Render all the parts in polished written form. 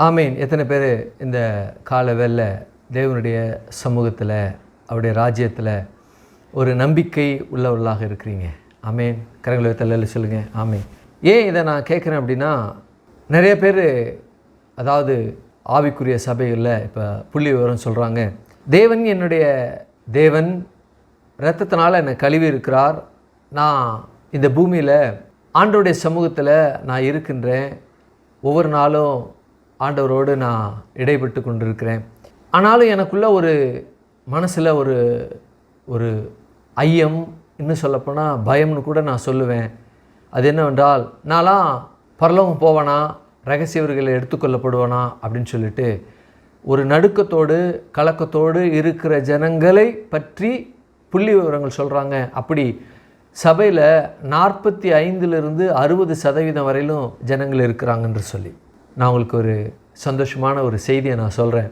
ஆமீன். எத்தனை பேர் இந்த கால வேளை தேவனுடைய சமூகத்தில் அவருடைய ராஜ்யத்தில் ஒரு நம்பிக்கை உள்ளவர்களாக இருக்கிறீங்க? ஆமீன். கரங்களை தள்ளல சொல்லுங்கள். ஆமீன். ஏன் இதை நான் கேட்குறேன் அப்படின்னா, நிறைய பேர் அதாவது ஆவிக்குரிய சபைகளில் இப்போ புள்ளி விவரம் சொல்கிறாங்க, தேவன் என்னுடைய தேவன் இரத்தத்தினால் என்னை கழுவி இருக்கிறார், நான் இந்த பூமியில் ஆண்டவருடைய சமூகத்தில் நான் இருக்கின்றேன், ஒவ்வொரு நாளும் ஆண்டவரோடு நான் இடைப்பட்டு கொண்டிருக்கிறேன். ஆனாலும் எனக்குள்ள ஒரு மனசில் ஒரு ஐயம், இன்னும் சொல்லப்போனால் பயம்னு கூட நான் சொல்லுவேன். அது என்னவென்றால், நான்லாம் பரலோகம் போவேனா, ரகசியவர்களை எடுத்துக்கொள்ளப்படுவானா அப்படின்னு சொல்லிட்டு ஒரு நடுக்கத்தோடு கலக்கத்தோடு இருக்கிற ஜனங்களை பற்றி புள்ளி விவரங்கள் சொல்கிறாங்க. அப்படி சபையில் 45% வரையிலும் ஜனங்கள் இருக்கிறாங்கன்று சொல்லி நான் உங்களுக்கு ஒரு சந்தோஷமான ஒரு செய்தியை நான் சொல்கிறேன்.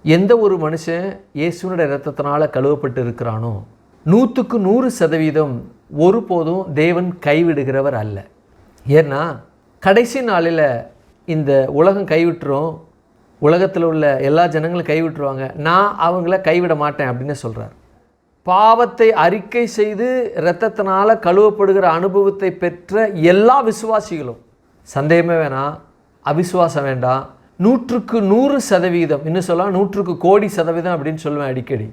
எந்த ஒரு மனுஷன் இயேசுனுடைய இரத்தத்தினால் கழுவப்பட்டு இருக்கிறானோ 100% ஒருபோதும் தேவன் கைவிடுகிறவர் அல்ல. ஏன்னா கடைசி நாளில் இந்த உலகம் கைவிட்டுரும், உலகத்தில் உள்ள எல்லா ஜனங்களும் கைவிட்டுருவாங்க, நான் அவங்கள கைவிட மாட்டேன் அப்படின்னு சொல்கிறார். பாவத்தை அறிக்கை செய்து இரத்தத்தினால் கழுவப்படுகிற அனுபவத்தை பெற்ற எல்லா விசுவாசிகளும், சந்தேகமே வேணாம், அவிசுவாசம் வேண்டாம், 100% இன்னும் சொல்லலாம் 100 கோடி சதவீதம் அப்படின்னு சொல்லுவேன் அடிக்கடி.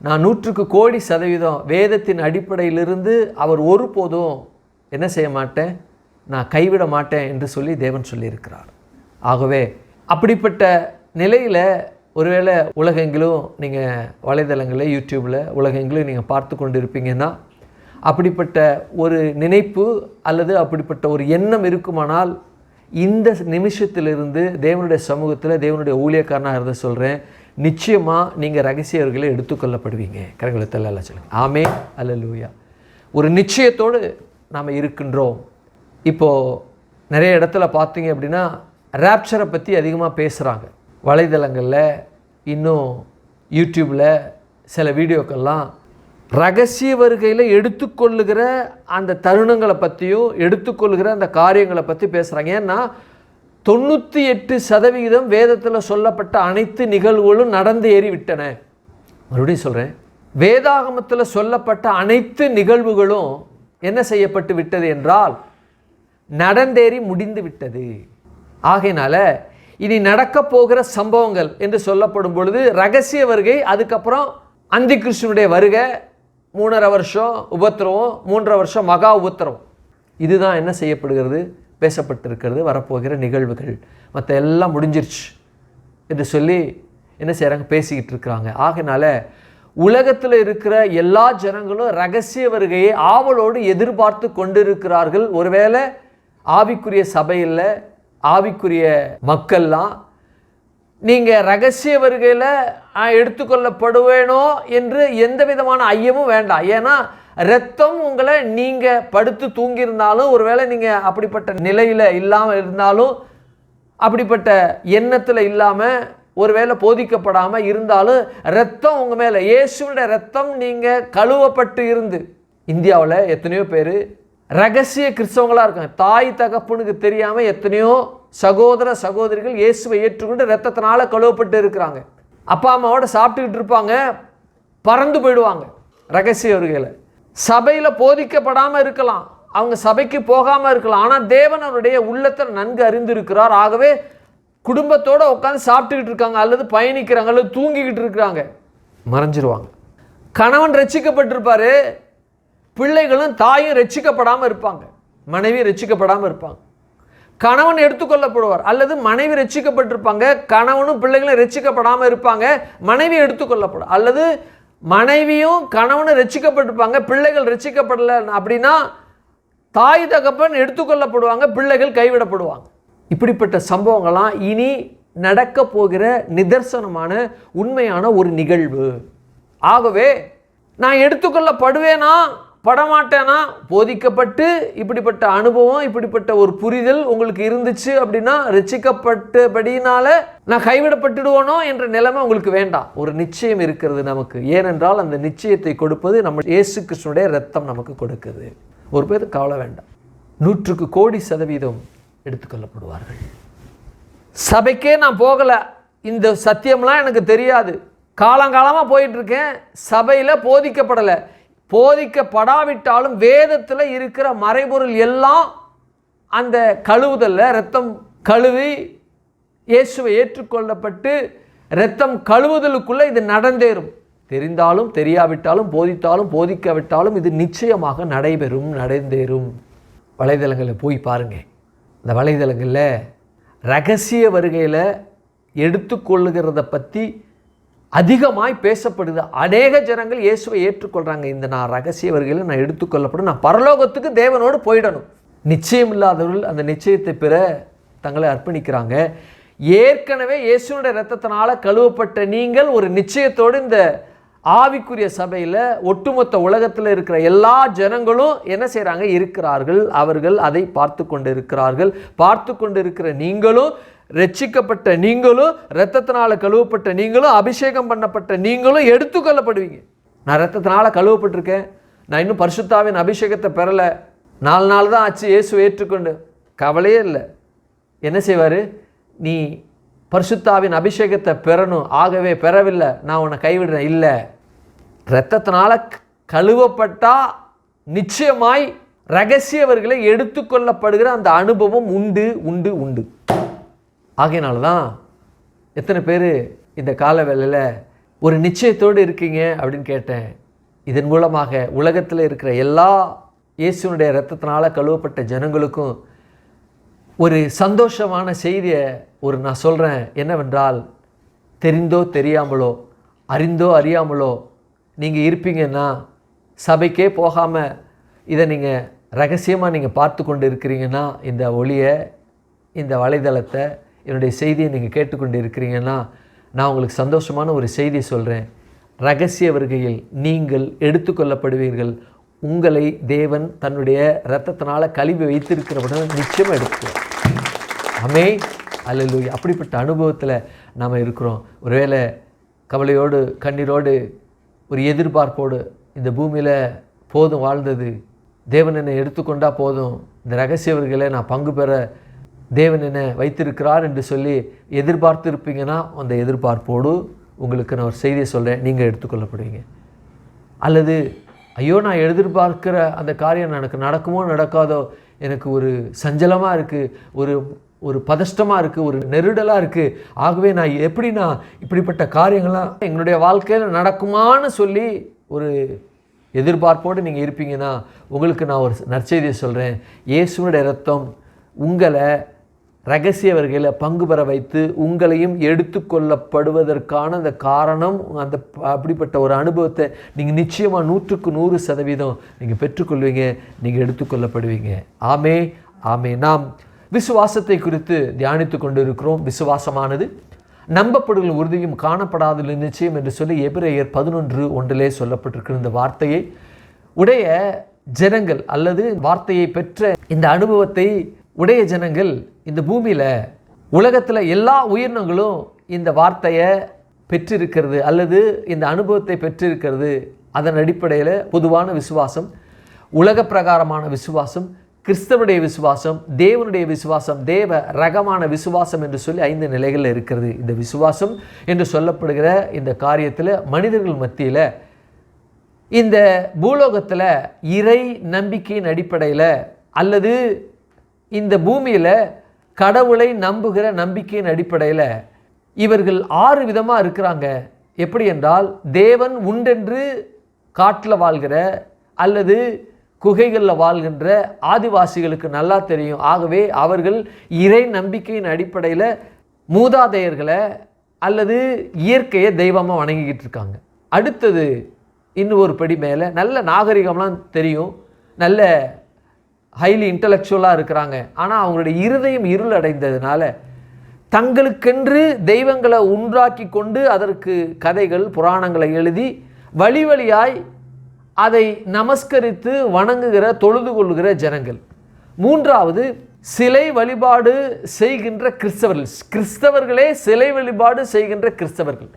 நான் 100 கோடி சதவீதம் வேதத்தின் அடிப்படையிலிருந்து அவர் ஒருபோதும் என்ன செய்ய மாட்டேன், நான் கைவிட மாட்டேன் என்று சொல்லி தேவன் சொல்லியிருக்கிறார். ஆகவே அப்படிப்பட்ட நிலையில் ஒருவேளை உலகெங்கிலும் நீங்கள் வலைதளங்களில் யூடியூப்பில் உலகெங்கிலும் நீங்கள் பார்த்து கொண்டு இருப்பீங்கன்னா, அப்படிப்பட்ட ஒரு நினைப்பு அல்லது அப்படிப்பட்ட ஒரு எண்ணம் இருக்குமானால், இந்த நிமிஷத்திலிருந்து தேவனுடைய சமூகத்தில் தேவனுடைய ஊழியக்காரனாக இருந்த சொல்கிறேன், நிச்சயமாக நீங்கள் ரகசியர்களை எடுத்துக்கொள்ளப்படுவீங்க. கரங்களை தள்ள சொல்லுங்கள். ஆமென். அல்லேலூயா. ஒரு நிச்சயத்தோடு நாம் இருக்கின்றோம். இப்போது நிறைய இடத்துல பார்த்தீங்க அப்படின்னா ராப்சரை பற்றி அதிகமாக பேசுகிறாங்க. வலைதளங்களில் இன்னும் யூடியூப்பில் சில வீடியோக்கள்லாம் ரகசிய வருகையில் எடுத்துக்கொள்ளுகிற அந்த தருணங்களை பற்றியும் எடுத்துக்கொள்ளுகிற அந்த காரியங்களை பற்றி பேசுகிறாங்க. ஏன்னா 98% வேதத்தில் சொல்லப்பட்ட அனைத்து நிகழ்வுகளும் நடந்து ஏறிவிட்டன. மறுபடியும் சொல்கிறேன், வேதாகமத்தில் சொல்லப்பட்ட அனைத்து நிகழ்வுகளும் என்ன செய்யப்பட்டு விட்டது என்றால் நடந்தேறி முடிந்து விட்டது. ஆகையினால இனி நடக்க போகிற சம்பவங்கள் என்று சொல்லப்படும் பொழுது ரகசிய வருகை, அதுக்கப்புறம் அந்தி கிறிஸ்துவனுடைய வருகை, 3.5 வருஷம் உபத்திரவம், 3.5 வருஷம் மகா உபத்திரவம், இதுதான் என்ன செய்யப்படுகிறது, பேசப்பட்டிருக்கிறது. வரப்போகிற நிகழ்வுகள் மற்ற எல்லாம் முடிஞ்சிருச்சு என்று சொல்லி என்ன செய்கிறாங்க, பேசிக்கிட்டு இருக்கிறாங்க. ஆகையினால உலகத்தில் இருக்கிற எல்லா ஜனங்களும் ரகசிய வருகையை ஆவலோடு எதிர்பார்த்து கொண்டிருக்கிறார்கள். ஒருவேளை ஆவிக்குரிய சபையில் ஆவிக்குரிய மக்கள்லாம் நீங்கள் ரகசிய வருகையில் எடுத்துக்கொள்ளப்படுவேனோ என்று எந்த விதமான ஐயமும் வேண்டாம். ஏன்னா இரத்தம் உங்களை நீங்கள் படுத்து தூங்கியிருந்தாலும், ஒருவேளை நீங்கள் அப்படிப்பட்ட நிலையில் இல்லாமல் இருந்தாலும், அப்படிப்பட்ட எண்ணத்தில் இல்லாமல் ஒருவேளை போதிக்கப்படாமல் இருந்தாலும், இரத்தம் உங்கள் மேலே, இயேசுவோட இரத்தம் நீங்கள் கழுவப்பட்டு இருந்து, இந்தியாவில் எத்தனையோ பேர் ரகசிய கிறிஸ்தவங்களாக இருக்காங்க. தாய் தகப்பனுக்கு தெரியாமல் எத்தனையோ சகோதர சகோதரிகள் இயேசுவை ஏற்றுக்கொண்டு இரத்தத்தினால கழுவப்பட்டு இருக்கிறாங்க. அப்பா அம்மாவோட சாப்பிட்டுக்கிட்டு இருப்பாங்க, பறந்து போயிடுவாங்க ரகசிய வருகையில். சபையில் போதிக்கப்படாமல் இருக்கலாம், அவங்க சபைக்கு போகாமல் இருக்கலாம், ஆனால் தேவன் அவருடைய உள்ளத்தை நன்கு அறிந்திருக்கிறார். ஆகவே குடும்பத்தோடு உட்காந்து சாப்பிட்டுக்கிட்டு இருக்காங்க, அல்லது பயணிக்கிறாங்க, அல்லது தூங்கிக்கிட்டு இருக்கிறாங்க, மறைஞ்சிருவாங்க. கணவன் ரட்சிக்கப்பட்டிருப்பார், பிள்ளைகளும் தாயும் ரட்சிக்கப்படாமல் இருப்பாங்க, மனைவி ரட்சிக்கப்படாமல் இருப்பாங்க. கணவன் எடுத்துக்கொள்ளப்படுவார், அல்லது மனைவி ரட்சிக்கப்பட்டிருப்பாங்க, கணவனும் பிள்ளைகளும் ரட்சிக்கப்படாமல் இருப்பாங்க, மனைவி எடுத்துக்கொள்ளப்படும். அல்லது மனைவியும் கணவனும் ரட்சிக்கப்பட்டிருப்பாங்க, பிள்ளைகள் ரட்சிக்கப்படலை அப்படின்னா தாய் தகப்பன் எடுத்துக்கொள்ளப்படுவாங்க, பிள்ளைகள் கைவிடப்படுவாங்க. இப்படிப்பட்ட சம்பவங்கள்லாம் இனி நடக்க போகிற நிதர்சனமான உண்மையான ஒரு நிகழ்வு. ஆகவே நான் எடுத்துக்கொள்ளப்படுவேனா படமாட்டேனா, போதிக்கப்பட்டு இப்படிப்பட்ட அனுபவம், இப்படிப்பட்ட ஒரு புரிதல் உங்களுக்கு இருந்துச்சு அப்படின்னா, ரட்சிக்கப்பட்டபடினால நான் கைவிடப்பட்டுடுவோனோ என்ற நிலைமை உங்களுக்கு வேண்டாம். ஒரு நிச்சயம் இருக்கிறது நமக்கு. ஏனென்றால் அந்த நிச்சயத்தை கொடுப்பது நம்ம இயேசு கிறிஸ்துனுடைய இரத்தம் நமக்கு கொடுக்குது. ஒரு பேருக்கு கவலை வேண்டாம். 100 கோடி சதவீதம் எடுத்துக்கொள்ளப்படுவார்கள். சபைக்கே நான் போகலை, இந்த சத்தியம்லாம் எனக்கு தெரியாது, காலங்காலமாக போயிட்டுருக்கேன், சபையில் போதிக்கப்படலை. போதிக்கப்படாவிட்டாலும் வேதத்தில் இருக்கிற மறைபொருள் எல்லாம் அந்த கழுவுதலில் இரத்தம் கழுவி இயேசுவை ஏற்றுக்கொள்ளப்பட்டு இரத்தம் கழுவுதலுக்குள்ளே இது நடந்தேறும். தெரிந்தாலும் தெரியாவிட்டாலும் போதித்தாலும் போதிக்காவிட்டாலும் இது நிச்சயமாக நடைபெறும், நடந்தேறும். வலைதளங்களில் போய் பாருங்கள். இந்த வலைதளங்களில் ரகசிய வருகையில் எடுத்துக்கொள்ளுகிறத பற்றி அதிகமாய் பேசப்படுது. அநேக ஜனங்கள் இயேசுவை ஏற்றுக்கொள்கிறாங்க. இந்த நான் ரகசிய வருகையில் நான் எடுத்துக்கொள்ளப்படும், நான் பரலோகத்துக்கு தேவனோடு போயிடணும். நிச்சயம் இல்லாதவர்கள் அந்த நிச்சயத்தை பெற தங்களை அர்ப்பணிக்கிறாங்க. ஏற்கனவே இயேசுனுடைய இரத்தத்தினால கழுவப்பட்ட நீங்கள் ஒரு நிச்சயத்தோடு இந்த ஆவிக்குரிய சபையில் ஒட்டுமொத்த உலகத்தில் இருக்கிற எல்லா ஜனங்களும் என்ன செய்கிறாங்க? இருக்கிறார்கள். அவர்கள் அதை பார்த்து கொண்டு இருக்கிறார்கள். பார்த்து கொண்டு இருக்கிற நீங்களும், ரட்சிக்கப்பட்ட நீங்களும், இரத்தத்தினால கழுவப்பட்ட நீங்களும், அபிஷேகம் பண்ணப்பட்ட நீங்களும் எடுத்துக்கொள்ளப்படுவீங்க. நான் இரத்தத்தினால கழுவப்பட்டிருக்கேன், நான் இன்னும் பரிசுத்தாவின் அபிஷேகத்தை பெறலை, 4 நாள் தான் ஆச்சு இயேசு ஏற்றுக்கொண்டு. கவலையே இல்லை. என்ன செய்வார்? நீ பரிசுத்தாவின் அபிஷேகத்தை பெறணும், ஆகவே பெறவில்லை, நான் உன்னை கைவிடுறேன். இல்லை, இரத்தத்தினால கழுவப்பட்டா நிச்சயமாய் ரகசியவர்களை எடுத்துக்கொள்ளப்படுகிற அந்த அனுபவம் உண்டு உண்டு உண்டு. ஆகையினால தான் எத்தனை பேர் இந்த கால வேளையில் ஒரு நிச்சயத்தோடு இருக்கீங்க அப்படின்னு கேட்டேன். இதன் மூலமாக உலகத்தில் இருக்கிற எல்லா இயேசுனுடைய இரத்தத்தினால கழுவப்பட்ட ஜனங்களுக்கும் ஒரு சந்தோஷமான செய்தியை நான் சொல்கிறேன். என்னவென்றால், தெரிந்தோ தெரியாமலோ, அறிந்தோ அறியாமலோ நீங்கள் இருப்பீங்கன்னா, சபைக்கே போகாமல் இதை நீங்கள் ரகசியமாக நீங்கள் பார்த்து கொண்டு இருக்கிறீங்கன்னா, இந்த ஒளியை, இந்த வலைதளத்தை, என்னுடைய செய்தியை நீங்கள் கேட்டுக்கொண்டு இருக்கிறீங்கன்னா, நான் உங்களுக்கு சந்தோஷமான ஒரு செய்தி சொல்கிறேன். ரகசிய வருகையில் நீங்கள் எடுத்துக்கொள்ளப்படுவீர்கள். உங்களை தேவன் தன்னுடைய இரத்தத்தினால் கழுவி வைத்திருக்கிறவுடன் நிச்சயமாக எடுத்துக்குவார். ஆமென், அல்லேலூயா. அப்படிப்பட்ட அனுபவத்தில் நாம் இருக்கிறோம். ஒருவேளை கவலையோடு, கண்ணீரோடு, ஒரு எதிர்பார்ப்போடு இந்த பூமியில் போதும் வாழ்ந்தது, தேவன் என்னை எடுத்துக்கொண்டா போதும், இந்த ரகசியவர்களை நான் பங்கு பெற தேவன் என்னை வைத்திருக்கிறார் என்று சொல்லி எதிர்பார்த்து இருப்பீங்கன்னா, அந்த எதிர்பார்ப்போடு உங்களுக்கு நான் ஒரு செய்தியை சொல்கிறேன், நீங்கள் எடுத்துக்கொள்ளப்படுவீங்க. அல்லது ஐயோ, நான் எதிர்பார்க்கிற அந்த காரியம் எனக்கு நடக்குமோ நடக்காதோ, எனக்கு ஒரு சஞ்சலமாக இருக்குது, ஒரு பதஷ்டமாக இருக்குது, ஒரு நெருடலாக இருக்குது, ஆகவே நான் இப்படிப்பட்ட காரியங்கள்லாம் எங்களுடைய வாழ்க்கையில் நடக்குமான்னு சொல்லி ஒரு எதிர்பார்ப்போடு நீங்கள் இருப்பீங்கன்னா, உங்களுக்கு நான் ஒரு நற்செய்தியை சொல்கிறேன். இயேசுனுடைய இரத்தம் உங்களை ரகசிய வருகையில் பங்கு பெற வைத்து உங்களையும் எடுத்துக்கொள்ளப்படுவதற்கான அந்த காரணம், அந்த அப்படிப்பட்ட ஒரு அனுபவத்தை நீங்கள் நிச்சயமாக 100% நீங்கள் பெற்றுக்கொள்வீங்க, நீங்கள் எடுத்துக்கொள்ளப்படுவீங்க. ஆமே ஆமே. நாம் விசுவாசத்தை குறித்து தியானித்து கொண்டு இருக்கிறோம். விசுவாசமானது நம்பப்படுகிற உறுதியும் காணப்படாத நிச்சயம் என்று சொல்லி எபிரேயர் 11:1 சொல்லப்பட்டிருக்கிற இந்த வார்த்தையை உடைய ஜனங்கள், அல்லது வார்த்தையை பெற்ற இந்த அனுபவத்தை உடைய ஜனங்கள் இந்த பூமியில், உலகத்தில் எல்லா உயிரினங்களும் இந்த வார்த்தையை பெற்றிருக்கிறது அல்லது இந்த அனுபவத்தை பெற்றிருக்கிறது. அதன் அடிப்படையில் பொதுவான விசுவாசம், உலக பிரகாரமான விசுவாசம், கிறிஸ்தவனுடைய விசுவாசம், தேவனுடைய விசுவாசம், தேவ ரகமான விசுவாசம் என்று சொல்லி 5 நிலைகளில் இருக்கிறது. இந்த விசுவாசம் என்று சொல்லப்படுகிற இந்த காரியத்தில் மனிதர்கள் மத்தியில், இந்த பூலோகத்தில் இறை நம்பிக்கையின் அடிப்படையில் அல்லது இந்த பூமியில் கடவுளை நம்புகிற நம்பிக்கையின் அடிப்படையில் இவர்கள் 6 விதமாக இருக்கிறாங்க. எப்படி என்றால், தேவன் உண்டென்று காட்டில் வாழ்கிற அல்லது குகைகளில் வாழ்கின்ற ஆதிவாசிகளுக்கு நல்லா தெரியும். ஆகவே அவர்கள் இறை நம்பிக்கையின் அடிப்படையில் மூதாதையர்களை அல்லது இயற்கையை தெய்வமாக வணங்கிக்கிட்டு இருக்காங்க. அடுத்தது இன்னும் ஒரு படி மேலே, நல்ல நாகரிகம்லாம் தெரியும், நல்ல ஹைலி இன்டலெக்சுவலாக இருக்கிறாங்க. ஆனால் அவங்களுடைய இருதயம் இருள் அடைந்ததுனால தங்களுக்கென்று தெய்வங்களை உண்டாக்கி கொண்டு அதற்கு கதைகள், புராணங்களை எழுதி வழி வழியாய் அதை நமஸ்கரித்து வணங்குகிற, தொழுது கொள்ளுகிற ஜனங்கள். 3வது, சிலை வழிபாடு செய்கின்ற கிறிஸ்தவர்கள். கிறிஸ்தவர்களே சிலை வழிபாடு செய்கின்ற கிறிஸ்தவர்கள்.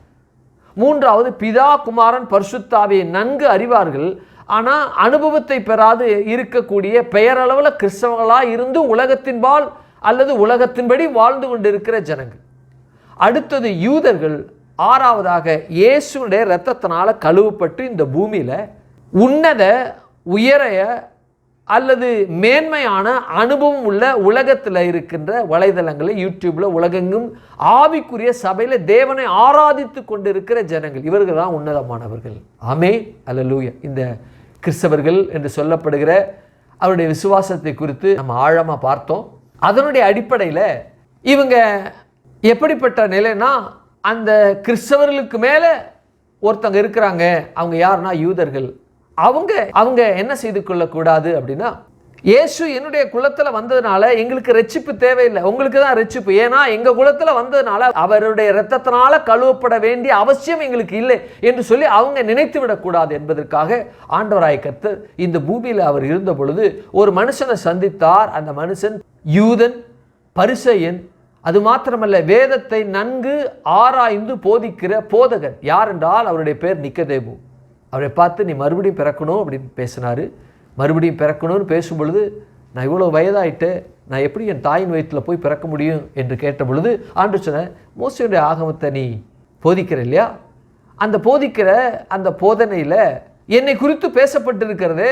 3வது, பிதா குமாரன் பரிசுத்தாவியை நன்கு அறிவார்கள், ஆனால் அனுபவத்தை பெறாது இருக்கக்கூடிய பெயரளவில் கிறிஸ்தவர்களாக இருந்து உலகத்தின்பால் அல்லது உலகத்தின்படி வாழ்ந்து கொண்டிருக்கிற ஜனங்கள். அடுத்தது யூதர்கள். ஆறாவதாக இயேசுடைய இரத்தத்தினால கழுவப்பட்டு இந்த பூமியில் உன்னத உயரைய அல்லது மேன்மையான அனுபவம் உள்ள உலகத்தில் இருக்கின்ற வலைதளங்களை, யூடியூப்பில், உலகெங்கும் ஆவிக்குரிய சபையில் தேவனை ஆராதித்து கொண்டிருக்கிற ஜனங்கள். இவர்கள் தான் உன்னதமானவர்கள். ஆமென், அல்லேலூயா. இந்த கிறிஸ்தவர்கள் என்று சொல்லப்படுகிற அவருடைய விசுவாசத்தை குறித்து நம்ம ஆழமாக பார்த்தோம். அதனுடைய அடிப்படையில் இவங்க எப்படிப்பட்ட நிலைனா, அந்த கிறிஸ்தவர்களுக்கு மேலே ஒருத்தங்க இருக்கிறாங்க. அவங்க யாருன்னா யூதர்கள். அவங்க என்ன செய்து கொள்ளக்கூடாது அப்படின்னா, இயேசு என்னுடைய குலத்தில் வந்ததுனால எங்களுக்கு ரட்சிப்பு தேவையில்லை, உங்களுக்கு தான் ரட்சிப்பு. ஏன்னா எங்கள் குலத்தில் வந்ததுனால அவருடைய இரத்தத்தினால கழுவப்பட வேண்டிய அவசியம் எங்களுக்கு இல்லை என்று சொல்லி அவங்க நினைத்து விடக்கூடாது என்பதற்காக ஆண்டவராய் கர்த்தர் இந்த பூமியில் அவர் இருந்த பொழுது ஒரு மனுஷனை சந்தித்தார். அந்த மனுஷன் யூதன், பரிசேயன். அது மாத்திரமல்ல, வேதத்தை நன்கு ஆராய்ந்து போதிக்கிற போதகன். யார் என்றால் அவருடைய பேர் நிக்கதேமு. அவரை பார்த்து நீ மறுபடியும் பிறக்கணும் அப்படின்னு பேசினார். மறுபடியும் பிறக்கணும்னு பேசும் பொழுது, நான் இவ்வளோ வயதாயிட்டு நான் எப்படி என் தாயின் வயிற்றில் போய் பிறக்க முடியும் என்று கேட்ட பொழுது ஆண்டவர் சொன்னார், மோசேயுடைய ஆகமத்தை நீ போதிக்கிற இல்லையா, அந்த போதிக்கிற அந்த போதனையில் என்னை குறித்து பேசப்பட்டிருக்கிறது.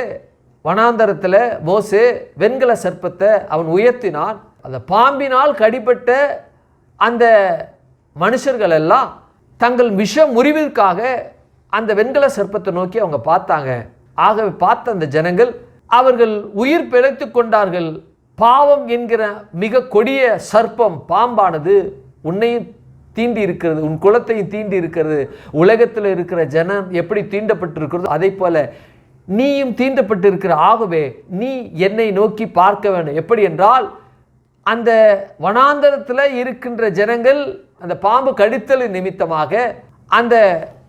வனாந்தரத்தில் மோசே வெண்கல சர்ப்பத்தை அவன் உயர்த்தினான். அந்த பாம்பினால் கடிப்பட்ட அந்த மனுஷர்கள் எல்லாம் தங்கள் விஷ முறிவிற்காக அந்த வெண்கல சர்ப்பத்தை நோக்கி அவங்க பார்த்தாங்க. ஆகவே பார்த்த அந்த ஜனங்கள் அவர்கள் உயிர் பிழைத்து கொண்டார்கள். பாவம் என்கிற மிக கொடிய சர்ப்பம், பாம்பானது உன்னையும் தீண்டி இருக்கிறது, உன் குலத்தையும் தீண்டி இருக்கிறது. உலகத்தில் இருக்கிற ஜனம் எப்படி தீண்டப்பட்டிருக்கிறதோ அதை போல நீயும் தீண்டப்பட்டிருக்கிற. ஆகவே நீ என்னை நோக்கி பார்க்க வேண்டும். எப்படி என்றால், அந்த வனாந்தரத்தில் இருக்கின்ற ஜனங்கள் அந்த பாம்பு கடித்தல் நிமித்தமாக அந்த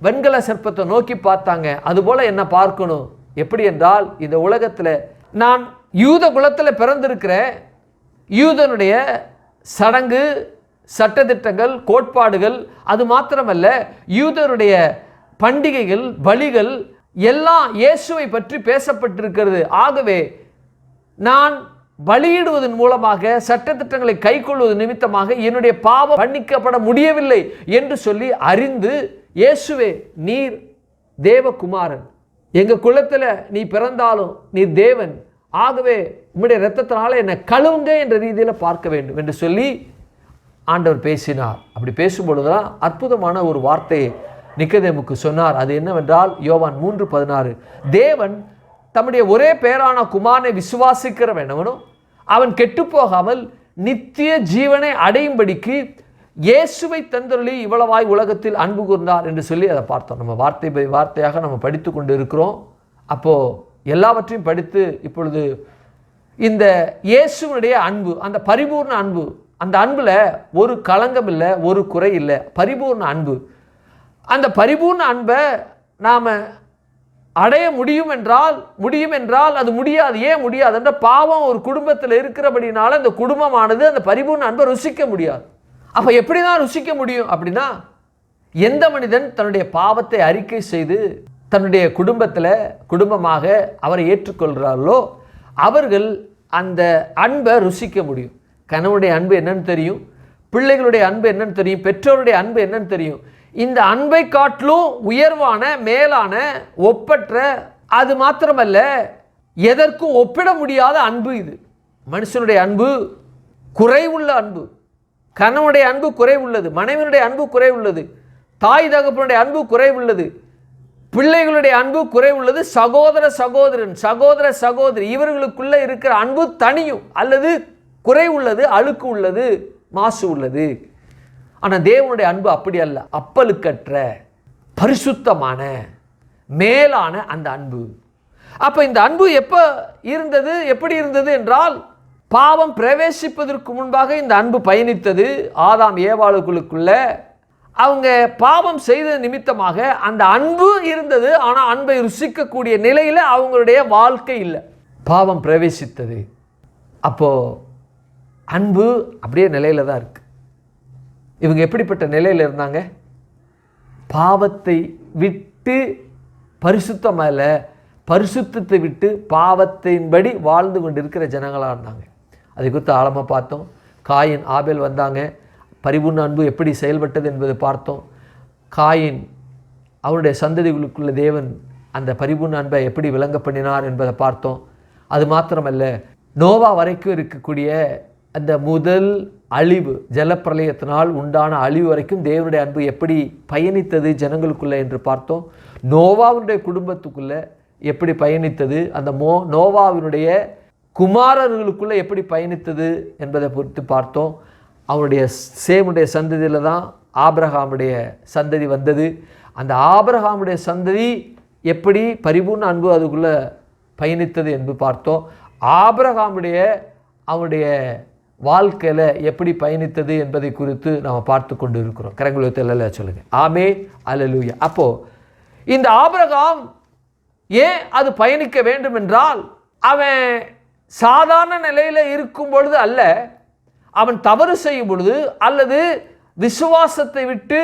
வெண்கல சர்ப்பத்தை நோக்கி பார்த்தாங்க. அதுபோல என்ன பார்க்கணும். எப்படி என்றால், இந்த உலகத்தில் நான் யூத குலத்தில் பிறந்திருக்கிறேன். யூதனுடைய சடங்கு, சட்டதிட்டங்கள், கோட்பாடுகள், அது மாத்திரமல்ல யூதருடைய பண்டிகைகள், பலிகள் எல்லாம் இயேசுவை பற்றி பேசப்பட்டிருக்கிறது. ஆகவே நான் பலியிடுவதன் மூலமாக, சட்டத்திட்டங்களை கைக்கொள்வது நிமித்தமாக என்னுடைய பாவம் மன்னிக்கப்பட முடியவில்லை என்று சொல்லி அறிந்து, இயேசுவே நீர் தேவகுமாரன், எங்கள் குலத்தில் நீ பிறந்தாலும் நீர் தேவன், ஆகவே உம்முடைய இரத்தத்தினால என்னை கழுவுங்க என்ற ரீதியில் பார்க்க வேண்டும் என்று சொல்லி ஆண்டவர் பேசினார். அப்படி பேசும்பொழுதுதான் அற்புதமான ஒரு வார்த்தையை நிக்கதேமுக்கு சொன்னார். அது என்னவென்றால், யோவான் 3:16, தேவன் தம்முடைய ஒரே பேரான குமாரனை விசுவாசிக்கிறவனும் அவன் கெட்டுப்போகாமல் நித்திய ஜீவனை அடையும்படிக்கு இயேசுவை தந்தருளி இவ்வளவாய் உலகத்தில் அன்பு கூர்ந்தார் என்று சொல்லி அதை பார்த்தோம். நம்ம வார்த்தை பை வார்த்தையாக நம்ம படித்து கொண்டு இருக்கிறோம். அப்போது எல்லாவற்றையும் படித்து இப்பொழுது இந்த இயேசுனுடைய அன்பு, அந்த பரிபூர்ண அன்பு, அந்த அன்பில் ஒரு களங்கம் இல்லை, ஒரு குறை இல்லை, பரிபூர்ண அன்பு. அந்த பரிபூர்ண அன்பை நாம் அடைய முடியும் என்றால் அது முடியாது. ஏன் முடியாது என்ற, பாவம் ஒரு குடும்பத்தில் இருக்கிறபடினால அந்த குடும்பமானது அந்த பரிபூர்ண அன்பை ருசிக்க முடியாது. அப்போ எப்படி தான் ருசிக்க முடியும் அப்படின்னா, எந்த மனிதன் தன்னுடைய பாவத்தை அறிக்கை செய்து தன்னுடைய குடும்பமாக அவரை ஏற்றுக்கொள்கிறார்களோ அவர்கள் அந்த அன்பை ருசிக்க முடியும். கணவனுடைய அன்பு என்னன்னு தெரியும், பிள்ளைகளுடைய அன்பு என்னன்னு தெரியும், பெற்றோருடைய அன்பு என்னன்னு தெரியும். இந்த அன்பை காட்டிலும் உயர்வான, மேலான, ஒப்பற்ற, அது மாத்திரமல்ல எதற்கும் ஒப்பிட முடியாத அன்பு இது. மனுஷனுடைய அன்பு குறைவுள்ள அன்பு. கணவனுடைய அன்பு குறைவுள்ளது, மனைவியுடைய அன்பு குறைவுள்ளது, தாய் தகப்பனுடைய அன்பு குறைவுள்ளது, பிள்ளைகளுடைய அன்பு குறைவுள்ளது, சகோதர சகோதரி இவர்களுக்குள்ள இருக்கிற அன்பு தனியும் அல்லது குறைவுள்ளது, அழுக்கு உள்ளது, மாசு உள்ளது. ஆனால் தேவனுடைய அன்பு அப்படி அல்ல. அப்பலுக்கற்ற, பரிசுத்தமான, மேலான அந்த அன்பு. அப்போ இந்த அன்பு எப்படி இருந்தது என்றால், பாவம் பிரவேசிப்பதற்கு முன்பாக இந்த அன்பு பயணித்தது. ஆதாம் ஏவாளுக்குள்ள அவங்க பாவம் செய்த நிமித்தமாக அந்த அன்பு இருந்தது. ஆனால் அன்பை ருசிக்கக்கூடிய நிலையில் அவங்களுடைய வாழ்க்கை இல்லை. பாவம் பிரவேசித்தது. அப்போது அன்பு அப்படியே நிலையில் தான் இருக்கு. இவங்க எப்படிப்பட்ட நிலையில் இருந்தாங்க? பாவத்தை விட்டு பரிசுத்தமல்ல, பரிசுத்தத்தை விட்டு பாவத்தின்படி வாழ்ந்து கொண்டு இருக்கிற ஜனங்களாக இருந்தாங்க. அதை குறித்து ஆழமாக பார்த்தோம். காயின் ஆபேல் வந்தாங்க. பரிபூர்ண அன்பு எப்படி செயல்பட்டது என்பதை பார்த்தோம். காயின் அவருடைய சந்ததிகளுக்குள்ள தேவன் அந்த பரிபூர்ண அன்பை எப்படி விளங்க பண்ணினார் என்பதை பார்த்தோம். அது மாத்திரமல்ல, நோவா வரைக்கும் இருக்கக்கூடிய அந்த முதல் அழிவு, ஜலப்பிரளயத்தினால் உண்டான அழிவு வரைக்கும் தேவனுடைய அன்பு எப்படி பயணித்தது ஜனங்களுக்குள்ளே என்று பார்த்தோம். நோவாவினுடைய குடும்பத்துக்குள்ளே எப்படி பயணித்தது, அந்த நோவாவினுடைய குமாரர்களுக்குள்ளே எப்படி பயணித்தது என்பதை பொறுத்து பார்த்தோம். அவருடைய சேமுடைய சந்ததியில் தான் ஆபிரகாமுடைய சந்ததி வந்தது. அந்த ஆபிரகாமுடைய சந்ததி எப்படி பரிபூர்ண அன்பு அதுக்குள்ளே பயணித்தது என்று பார்த்தோம். ஆபிரகாமுடைய அவருடைய வாழ்க்கையில் எப்படி பயணித்தது என்பதை குறித்து நாம் பார்த்து கொண்டு இருக்கிறோம். கரங்குலத்தில் சொல்லுங்கள் ஆமே அல்லேலூயா. அப்போது இந்த ஆபிரகாம் ஏன் அது பயணிக்க வேண்டும் என்றால், அவன் சாதாரண நிலையில் இருக்கும் பொழுது அல்ல, அவன் தவறு செய்யும் பொழுது அல்லது விசுவாசத்தை விட்டு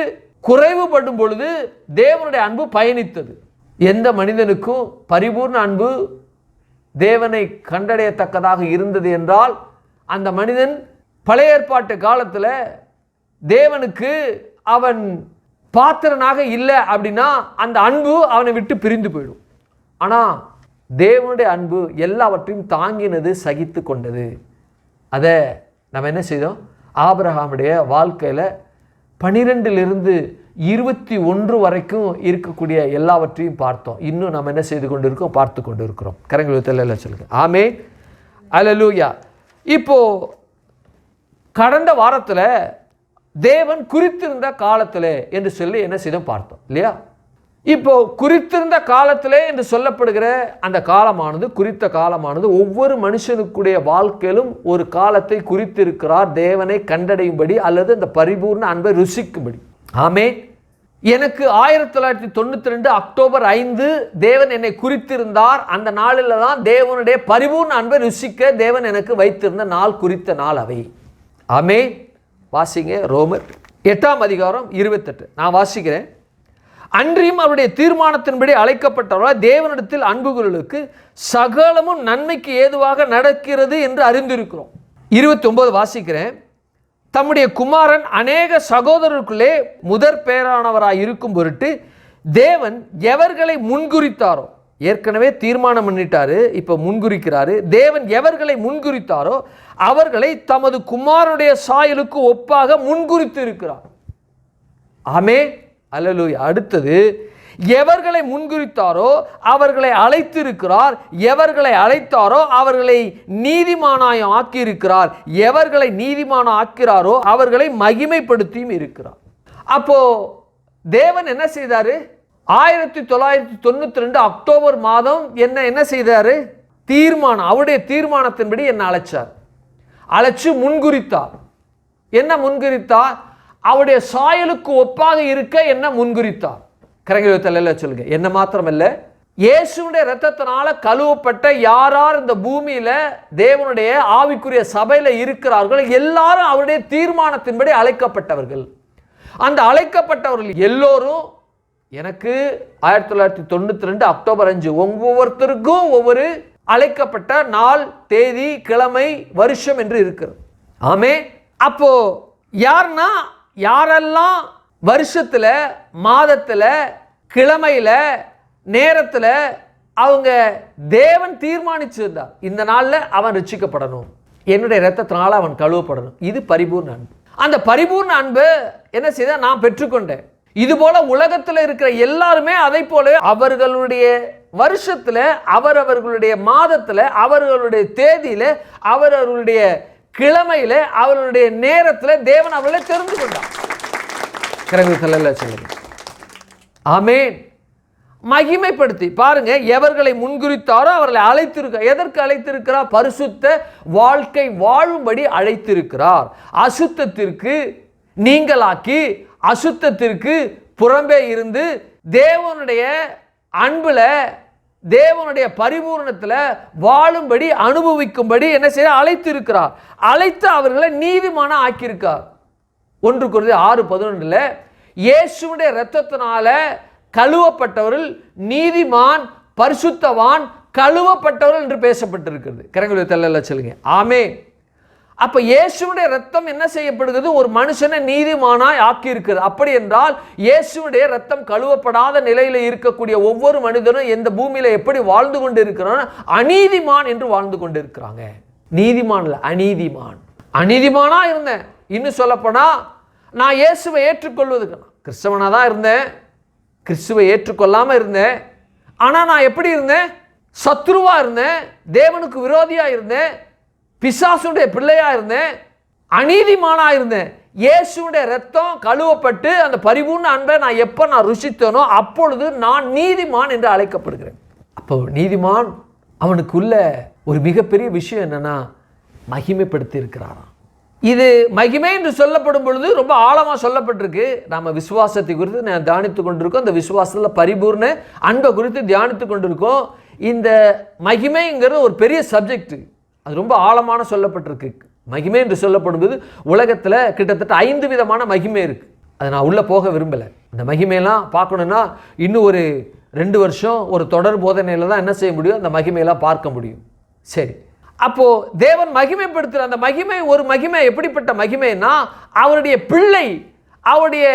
குறைவுபடும் பொழுது தேவனுடைய அன்பு பயணித்தது. எந்த மனிதனுக்கும் பரிபூர்ண அன்பு தேவனை கண்டடையத்தக்கதாக இருந்தது என்றால், அந்த மனிதன் பழைய ஏற்பாட்டு காலத்தில் தேவனுக்கு அவன் பாத்திரனாக இல்லை அப்படின்னா அந்த அன்பு அவனை விட்டு பிரிந்து போயிடும். ஆனால் தேவனுடைய அன்பு எல்லாவற்றையும் தாங்கினது, சகித்து கொண்டது. அதை நம்ம என்ன செய்தோம், ஆபிரகாமுடைய வாழ்க்கையில் 12 to 21 வரைக்கும் இருக்கக்கூடிய எல்லாவற்றையும் பார்த்தோம். இன்னும் நம்ம என்ன செய்து கொண்டு இருக்கோம், பார்த்து கொண்டு இருக்கிறோம். கரங்குலத்தில் சொல்லுங்க ஆமே அல்லேலூயா. இப்போ கடந்த வாரத்தில் தேவன் குறித்திருந்த காலத்தில் என்று சொல்லி என்ன செய்தோம் பார்த்தோம் இல்லையா. இப்போ குறித்திருந்த காலத்திலே என்று சொல்லப்படுகிற அந்த காலமானது, குறித்த காலமானது ஒவ்வொரு மனுஷனுக்குடைய வாழ்க்கையிலும் ஒரு காலத்தை குறித்திருக்கிறார், தேவனை கண்டடையும்படி அல்லது அந்த பரிபூர்ண அன்பை ருசிக்கும்படி. ஆமே. எனக்கு 1992 அக்டோபர் 5 தேவன் என்னை குறித்திருந்தார். அந்த நாளில் தான் தேவனுடைய பரிபூர்ண அன்பை ருசிக்க தேவன் எனக்கு வைத்திருந்த நாள், குறித்த நாள் அவை. ஆமே. வாசிங்க ரோமர் 8:28. நான் வாசிக்கிறேன். அன்றியும் அவருடைய தீர்மானத்தின்படி அழைக்கப்பட்டவர்களால் தேவனிடத்தில் அன்புகளுக்கு சகலமும் நன்மைக்கு ஏதுவாக நடக்கிறது என்று அறிந்திருக்கிறோம். 29 வாசிக்கிறேன். தம்முடைய குமாரன் அநேக சகோதரருக்குள்ளே முதற் பேரானவராய் இருக்கும் பொருட்டு தேவன் எவர்களை முன்குறித்தாரோ, ஏற்கனவே தீர்மானம் பண்ணிட்டாரு, இப்போ முன்குறிக்கிறாரு. தேவன் எவர்களை முன்குறித்தாரோ அவர்களை தமது குமாரனுடைய சாயலுக்கு ஒப்பாக முன்குறித்து இருக்கிறார். ஆமே அல்லேலூயா. அடுத்தது, எவர்களை முன்குறித்தாரோ அவர்களை அழைத்திருக்கிறார், எவர்களை அழைத்தாரோ அவர்களை நீதிமானாய் ஆக்கியிருக்கிறார், எவர்களை நீதிமான ஆக்கிறாரோ அவர்களை மகிமைப்படுத்தியும் இருக்கிறார். அப்போ தேவன் என்ன செய்தாரு, 1992 அக்டோபர் மாதம் என்ன செய்தாரு, தீர்மானம், அவருடைய தீர்மானத்தின்படி என்ன அழைச்சு முன்குறித்தார். என்ன முன்குறித்தார், அவருடைய சாயலுக்கு ஒப்பாக இருக்க என்ன முன்குறித்தார். கரங்களில் சொல்லுங்க. என்ன மாத்திரமல்ல, இயேசுடைய இரத்தத்தினால கழுவப்பட்ட யார் இந்த பூமியில தேவனுடைய ஆவிக்குரிய சபையில இருக்கிறார்கள் எல்லாரும் அவருடைய தீர்மானத்தின்படி அழைக்கப்பட்டவர்கள். அந்த அழைக்கப்பட்டவர்கள் எல்லோரும் எனக்கு 1992 அக்டோபர் 5 ஒவ்வொருத்தருக்கும் ஒவ்வொரு அழைக்கப்பட்ட நாள், தேதி, கிழமை, வருஷம் என்று இருக்கிறது. ஆமே. அப்போ யாருன்னா, யாரெல்லாம் வருஷத்துல, மாதத்துல, கிழமையில, நேரத்துல அவங்க தேவன் தீர்மானிச்சிருந்தார், இந்த நாள்ல அவன் ரட்சிக்கப்படணும், என்னுடைய இரத்தத்தினால அவன் கழுவப்படணும். இது பரிபூர்ண அன்பு. அந்த பரிபூர்ண அன்பு என்ன செய்த நான் பெற்றுக்கொண்டேன். இது போல உலகத்தில் இருக்கிற எல்லாருமே அதை போல அவர்களுடைய வருஷத்துல, அவர்களுடைய மாதத்துல, அவர்களுடைய தேதியில, அவர்களுடைய கிழமையில, அவர்களுடைய நேரத்துல தேவன் அவர்களை தெரிந்து கொண்டார். சொல்லுங்க ஆமென். மகிமைப்படுத்தி பாருங்க, எவர்களை முன்குறித்தாரோ அவர்களை அழைத்திருக்கிறார். எதற்கு அழைத்திருக்கிறார்? பரிசுத்த வாழ்க்கை வாழும்படி அழைத்திருக்கிறார். அசுத்தத்திற்கு நீங்களாக்கி, அசுத்தத்திற்கு புறம்பே இருந்து தேவனுடைய அன்புல, தேவனுடைய பரிபூர்ணத்தில் வாழும்படி, அனுபவிக்கும்படி என்ன செய்ய அழைத்திருக்கிறார். அழைத்து அவர்களை நீதிமான ஆக்கியிருக்கார். 1 Corinthians 6:11 இயேசுடைய இரத்தத்தினால கழுவப்பட்டவர்கள் நீதிமான், பரிசுத்தவான், கழுவப்பட்டவர்கள் என்று பேசப்பட்டிருக்கிறது. கரங்களை சொல்லுங்க ஆமே. அப்ப இயேசுவுடைய ரத்தம் என்ன செய்யப்படுகிறது? ஒரு மனுஷனை நீதிமானாய் ஆக்கி இருக்கிறது. அப்படி என்றால் இயேசுவுடைய ரத்தம் கழுவப்படாத நிலையில இருக்கக்கூடிய ஒவ்வொரு மனிதனும் இந்த பூமியில எப்படி வாழ்ந்து கொண்டு இருக்கிறான்? அநீதிமான் என்று வாழ்ந்து கொண்டு இருக்கிறாங்க. நீதிமான் இல்ல, அநீதிமான். அநீதிமானா இருந்தேன். இன்னும் சொல்லப்போனா நான் இயேசுவை ஏற்றுக்கொள்வதுக்கு கிறிஸ்தவனா தான் இருந்தேன், கிறிஸ்துவை ஏற்றுக்கொள்ளாம இருந்தேன். ஆனா நான் எப்படி இருந்தேன்? சத்ருவா இருந்தேன், தேவனுக்கு விரோதியா இருந்தேன், பிசாசுடைய பிள்ளையா இருந்தேன், அநீதிமானா இருந்தேன். இயேசுடைய ரத்தம் கழுவப்பட்டு அந்த பரிபூர்ண அன்பை நான் எப்ப நான் ருசித்தனோ அப்பொழுது நான் நீதிமான் என்று அழைக்கப்படுகிறேன். அப்போ நீதிமான் அவனுக்குள்ள ஒரு மிகப்பெரிய விஷயம் என்னன்னா மகிமைப்படுத்தி இருக்கிறாராம். இது மகிமை என்று சொல்லப்படும் பொழுது ரொம்ப ஆழமாக சொல்லப்பட்டிருக்கு. நம்ம விசுவாசத்தை குறித்து நான் தியானித்து கொண்டிருக்கோம். இந்த விசுவாசத்தில் பரிபூர்ண அன்பை குறித்து தியானித்து கொண்டிருக்கோம். இந்த மகிமைங்கிறது ஒரு பெரிய சப்ஜெக்ட். அது ரொம்ப ஆழமான சொல்லப்பட்டிருக்கு. மகிமை என்று சொல்லப்படும்போது உலகத்தில் கிட்டத்தட்ட 5 விதமான மகிமை இருக்குது. அதை நான் உள்ளே போக விரும்பலை. இந்த மகிமையெல்லாம் பார்க்கணுன்னா இன்னும் ஒரு 2 வருஷம் ஒரு தொடர் போதனையில் தான் என்ன செய்ய முடியும்? அந்த மகிமையெல்லாம் பார்க்க முடியும். சரி, அப்போ தேவன் மகிமைப்படுத்துகிற அந்த மகிமை ஒரு மகிமை எப்படிப்பட்ட மகிமைன்னா அவருடைய பிள்ளை, அவருடைய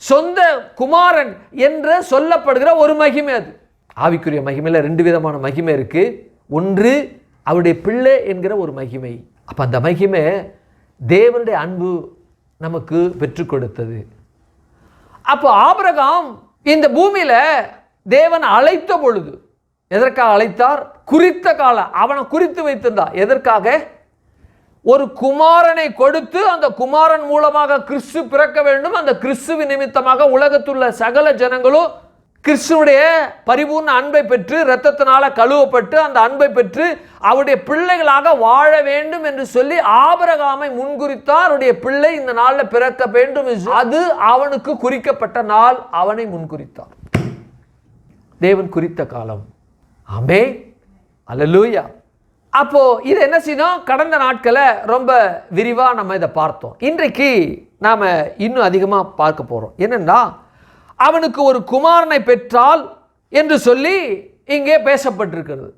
சொந்த குமாரன் என்று சொல்லப்படுகிற ஒரு மகிமை. அது ஆவிக்குரிய மகிமையில் 2 விதமான மகிமை இருக்கு. ஒன்று அவருடைய பிள்ளை என்கிற ஒரு மகிமை. அப்போ அந்த மகிமை தேவனுடைய அன்பு நமக்கு பெற்றுக் கொடுத்தது. அப்போ ஆபிரகாம் இந்த பூமியில தேவன் அழைத்த பொழுது எதற்காக அழைத்தார்? குறித்த காலம் அவனை குறித்து வைத்திருந்தார். எதற்காக? ஒரு குமாரனை கொடுத்து அந்த குமாரன் மூலமாக கிறிஸ்து பிறக்க வேண்டும். அந்த கிறிஸ்துவின் நிமித்தமாக உலகத்துள்ள சகல ஜனங்களும் கிறிஸ்துவுடைய பரிபூர்ண அன்பை பெற்று இரத்தத்தினால கழுவப்பட்டு அந்த அன்பை பெற்று அவருடைய பிள்ளைகளாக வாழ வேண்டும் என்று சொல்லி ஆபிரகாமை முன்குறித்தார். அவருடைய பிள்ளை இந்த நாளில் பிறக்க வேண்டும், அது அவனுக்கு குறிக்கப்பட்ட நாள். அவனை முன்குறித்தார். தேவன் குறித்த காலம். ஆமென், அல்லேலூயா. அப்போ இது என்ன செய்யணும்? கடந்த நாட்களை ரொம்ப விரிவாக நம்ம இதை பார்த்தோம். இன்றைக்கு நாம இன்னும் அதிகமாக பார்க்க போறோம். என்னன்னா அவனுக்கு ஒரு குமாரனை பெற்றால் என்று சொல்லி இங்கே பேசப்பட்டிருக்கிறது.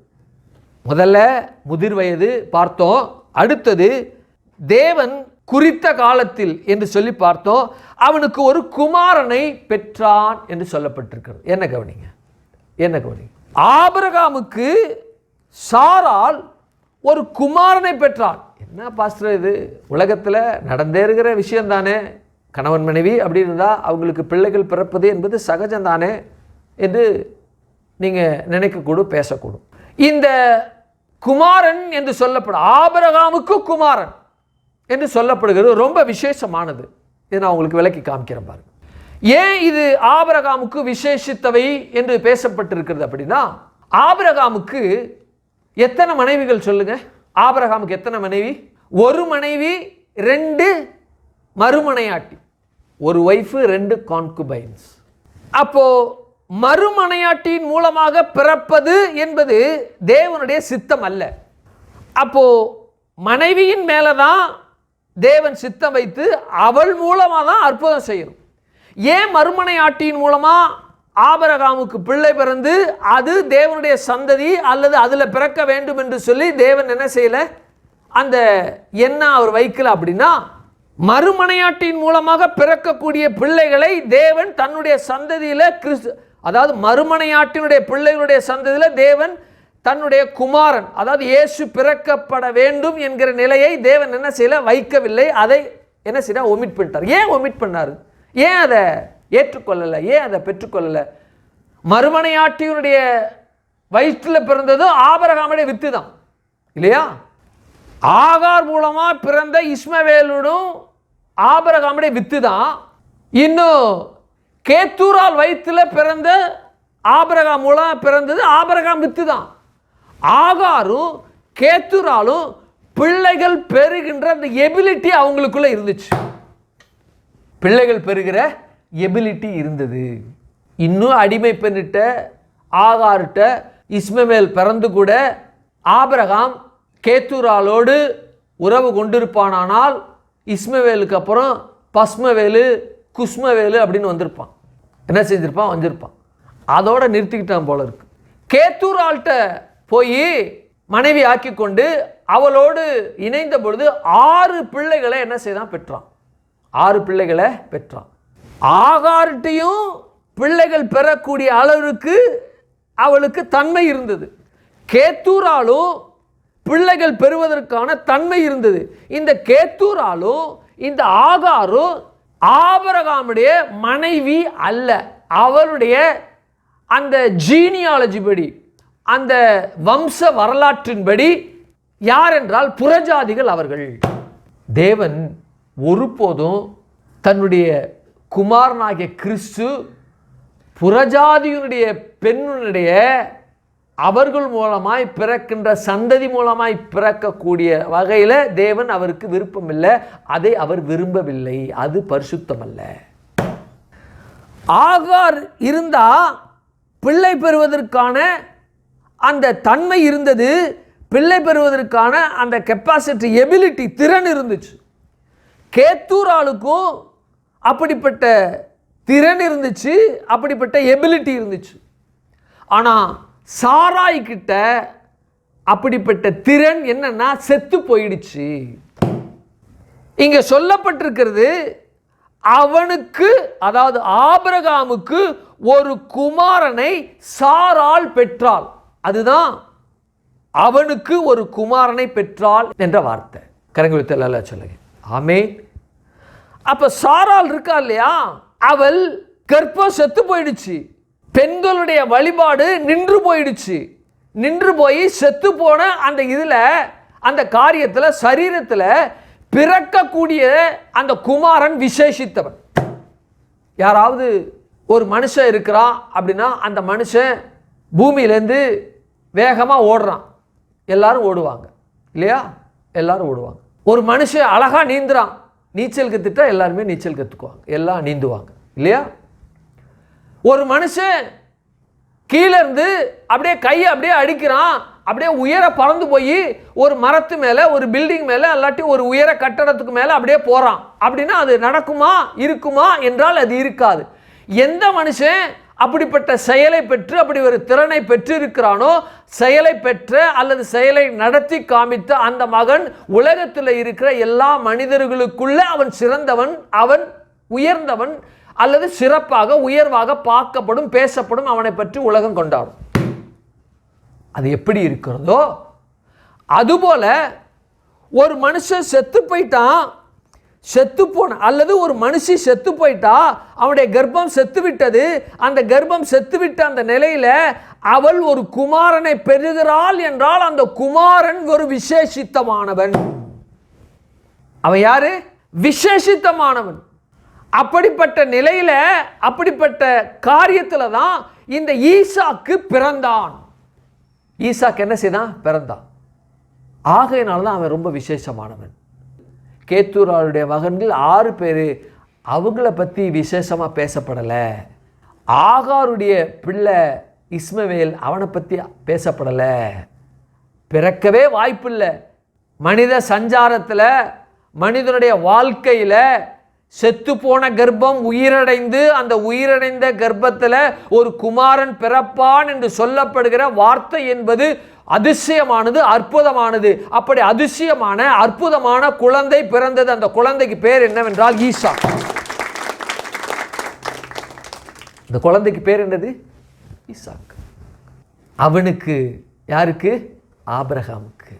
முதல்ல முதிர் வயது பார்த்தோம். அடுத்தது தேவன் குறித்த காலத்தில் என்று சொல்லி பார்த்தோம். அவனுக்கு ஒரு குமாரனை பெற்றான் என்று சொல்லப்பட்டிருக்கிறது. என்ன கவனிங்க, என்ன கவனிங்க. ஆபிரகாமுக்கு சாராள் ஒரு குமாரனை பெற்றாள். என்ன பாஸ்டர் இது? உலகத்தில் நடந்தே இருக்கிற விஷயம் தானே. கணவன் மனைவி அப்படி இருந்தால் அவங்களுக்கு பிள்ளைகள் பிறப்பது என்பது சகஜம்தானே என்று நீங்கள் நினைக்கக்கூடும், பேசக்கூடும். இந்த குமாரன் என்று சொல்லப்படும் ஆபிரகாமுக்கு குமாரன் என்று சொல்லப்படுகிறது ரொம்ப விசேஷமானது. இதை நான் உங்களுக்கு விளக்கி காமிக்கிறேன் பாருங்க. ஏன் இது ஆபிரகாமுக்கு விசேஷித்தவை என்று பேசப்பட்டிருக்கிறது அப்படின்னா, ஆபிரகாமுக்கு எத்தனை மனைவிகள் சொல்லுங்க? ஆபிரகாமுக்கு எத்தனை மனைவி? ஒரு மனைவி, 2 மறுமனையாட்டி, ஒரு ஒய்ஃபு, 2 கான்குபைன்ஸ். அப்போ மறுமனையாட்டியின் மூலமாக பிறப்பது என்பது தேவனுடைய சித்தம் அல்ல. அப்போ மனைவியின் மேலதான் தேவன் சித்தம் வைத்து அவள் மூலமாக தான் அற்புதம் செய்யணும். ஏன் மறுமனையாட்டியின் மூலமா ஆபிரகாமுக்கு பிள்ளை பிறந்து அது தேவனுடைய சந்ததி அல்லது அதில் பிறக்க வேண்டும் என்று சொல்லி தேவன் என்ன செய்யல? அந்த எண்ணம் அவர் வைக்கல. அப்படின்னா மறுமனையாட்டின் மூலமாக பிறக்கக்கூடிய பிள்ளைகளை தேவன் தன்னுடைய சந்ததியில அதாவது மறுமனையாட்டினுடைய பிள்ளைகளுடைய சந்ததியில தேவன் தன்னுடைய குமாரன் அதாவது இயேசு பிறக்கப்பட வேண்டும் என்கிற நிலையை தேவன் என்ன செய்யல? வைக்கவில்லை. அதை என்ன செய்ய? ஒமிட் பண்ணிட்டார். ஏன் ஒமிட் பண்ணாரு? ஏன் அதை ஏற்றுக்கொள்ளலை? ஏன் அதை பெற்றுக்கொள்ளலை? மறுமனையாட்டியினுடைய வயிற்றில் பிறந்ததும் ஆபிரகாமுடைய வித்து தான் இல்லையா? ஆகார் மூலமா பிறந்த இஸ்மவேலுடன் ஆபிரகாமுடைய வித்து தான். இன்னும் கேத்தூரால் வயிற்றில் பிறந்த ஆபிரகாம் மூலம் பிறந்தது ஆபிரகாம் வித்து தான். ஆகாரும் கேத்தூராலும் பிள்ளைகள் பெறுகின்ற அந்த எபிலிட்டி அவங்களுக்குள்ள இருந்துச்சு. பிள்ளைகள் பெறுகிற எபிலிட்டி இருந்தது. இன்னும் அடிமை பெண்ணிட்ட ஆகார்கிட்ட இஸ்மவேல் பிறந்து கூட ஆபிரகாம் கேத்தூராலோடு உறவு கொண்டிருப்பானால் இஸ்மவேலுக்கு அப்புறம் பஸ்மவேலு, குஸ்மவேலு அப்படின்னு வந்திருப்பான். என்ன செஞ்சிருப்பான்? வந்திருப்பான். அதோட நிறுத்திக்கிட்டான் போல இருக்கு. கேத்தூரால்கிட்ட போய் மனைவி ஆக்கி கொண்டு அவளோடு இணைந்த பொழுது 6 பிள்ளைகளை என்ன செய்தான்? பெற்றான். 6 பிள்ளைகளை பெற்றான். ஆகார்ட்டையும் பிள்ளைகள் பெறக்கூடிய அளவுக்கு அவளுக்கு தன்மை இருந்தது. கேத்தூராலும் பிள்ளைகள் பெறுவதற்கான தன்மை இருந்தது. இந்த கேத்தூராலும் இந்த ஆகாரும் ஆபிரகாமுடைய மனைவி அல்ல. அவருடைய அந்த ஜீனியாலஜி படி, அந்த வம்ச வரலாற்றின்படி யார் என்றால் புறஜாதிகள் அவர்கள். தேவன் ஒருபோதும் தன்னுடைய குமாரனாகிய கிறிஸ்து புறஜாதியினுடைய பெண்ணுடைய அவர்கள் மூலமாய் பிறக்கின்ற சந்ததி மூலமாய் பிறக்கக்கூடிய வகையில் தேவன் அவருக்கு விருப்பம் இல்லை. அதை அவர் விரும்பவில்லை. அது பரிசுத்தம் அல்ல. ஆகார் இருந்தா பிள்ளை பெறுவதற்கான அந்த தன்மை இருந்தது. பிள்ளை பெறுவதற்கான அந்த கெப்பாசிட்டி, எபிலிட்டி, திறன் இருந்துச்சு. கேத்தூராளுக்கும் அப்படிப்பட்ட திறன் இருந்துச்சு, அப்படிப்பட்ட எபிலிட்டி இருந்துச்சு. ஆனால் சாராய் கிட்ட அப்படிப்பட்ட திறன் என்னன்னா செத்து போயிடுச்சு. இங்க சொல்லப்பட்டிருக்கிறது, அவனுக்கு, அதாவது ஆபிரகாமுக்கு ஒரு குமாரனை சாராள் பெற்றாள். அதுதான் அவனுக்கு ஒரு குமாரனை பெற்றாள் என்ற வார்த்தை. கரங்களை சொல்லுங்க. ஆமென். அப்ப சாராள் இருக்கா இல்லையா, அவள் கர்ப்பம் செத்து போயிடுச்சு. பெண்களுடைய வழிபாடு நின்று போயிடுச்சு. நின்று போய் செத்து போன அந்த இதுல, அந்த காரியத்தில், சரீரத்தில் பிறக்கக்கூடிய அந்த குமாரன் விசேஷித்தவன். யாராவது ஒரு மனுஷன் இருக்கிறான் அப்படின்னா அந்த மனுஷன் பூமியிலேருந்து வேகமாக ஓடுறான், எல்லாரும் ஓடுவாங்க இல்லையா? எல்லாரும் ஓடுவாங்க. ஒரு மனுஷன் அழகாக நீந்துறான், நீச்சல் கற்றுட்டா எல்லாருமே நீச்சல் கற்றுக்குவாங்க, எல்லாம் நீந்துவாங்க இல்லையா? ஒரு மனுஷன் கீழே இருந்து அப்படியே கையை அப்படியே அடிக்கிறான், அப்படியே உயர பறந்து போய் ஒரு மரத்து மேலே, ஒரு பில்டிங் மேலே, இல்லாட்டி ஒரு உயர கட்டடத்துக்கு மேலே அப்படியே போகிறான் அப்படின்னா அது நடக்குமா, இருக்குமா என்றால் அது இருக்காது. எந்த மனுஷன் அப்படிப்பட்ட செயலை பெற்று, அப்படி ஒரு திறனை பெற்று இருக்கிறானோ, செயலை பெற்ற அல்லது செயலை நடத்தி காமித்த அந்த மகன் உலகத்தில் இருக்கிற எல்லா மனிதர்களுக்குள்ள அவன் சிறந்தவன், அவன் உயர்ந்தவன், அல்லது சிறப்பாக உயர்வாக பார்க்கப்படும், பேசப்படும், அவனை பற்றி உலகம் கொண்டாடும். அது எப்படி இருக்கிறதோ அதுபோல ஒரு மனுஷன் செத்து போயிட்டான், செத்து போன அல்லது ஒரு மனுஷி செத்து போயிட்டா, அவனுடைய கர்ப்பம் செத்து விட்டது. அந்த கர்ப்பம் செத்து விட்ட அந்த நிலையில அவள் ஒரு குமாரனை பெறுகிறாள் என்றால் அந்த குமாரன் ஒரு விசேஷித்தமானவன். அவன் யாரு? விசேஷித்தமானவன். அப்படிப்பட்ட நிலையில, அப்படிப்பட்ட காரியத்துல தான் இந்த ஈசாக்கு பிறந்தான். ஈசாக்கு என்ன செய்தான்? பிறந்தான். ஆகையினால தான் அவன் ரொம்ப விசேஷமானவன். கேத்தூராளுடைய மகன்கள் 6 பேர், அவங்கள பற்றி விசேஷமாக பேசப்படலை. ஆகாருடைய பிள்ளை இஸ்மவேல், அவனை பற்றி பேசப்படலை. பிறக்கவே வாய்ப்பில்லை. மனித சஞ்சாரத்தில், மனிதனுடைய வாழ்க்கையில் செத்து போன கர்ப்பம் உயிரடைந்து, அந்த உயிரடைந்த கர்ப்பத்தில் ஒரு குமாரன் பிறப்பான் என்று சொல்லப்படுகிற வார்த்தை என்பது அதிசயமானது, அற்புதமானது. அப்படி அதிசயமான அற்புதமான குழந்தை பிறந்தது. அந்த குழந்தைக்கு பேர் என்னவென்றால் ஈசாக். இந்த குழந்தைக்கு பேர் என்னது? ஈசாக். அவனுக்கு, யாருக்கு? ஆபிரகாமுக்கு.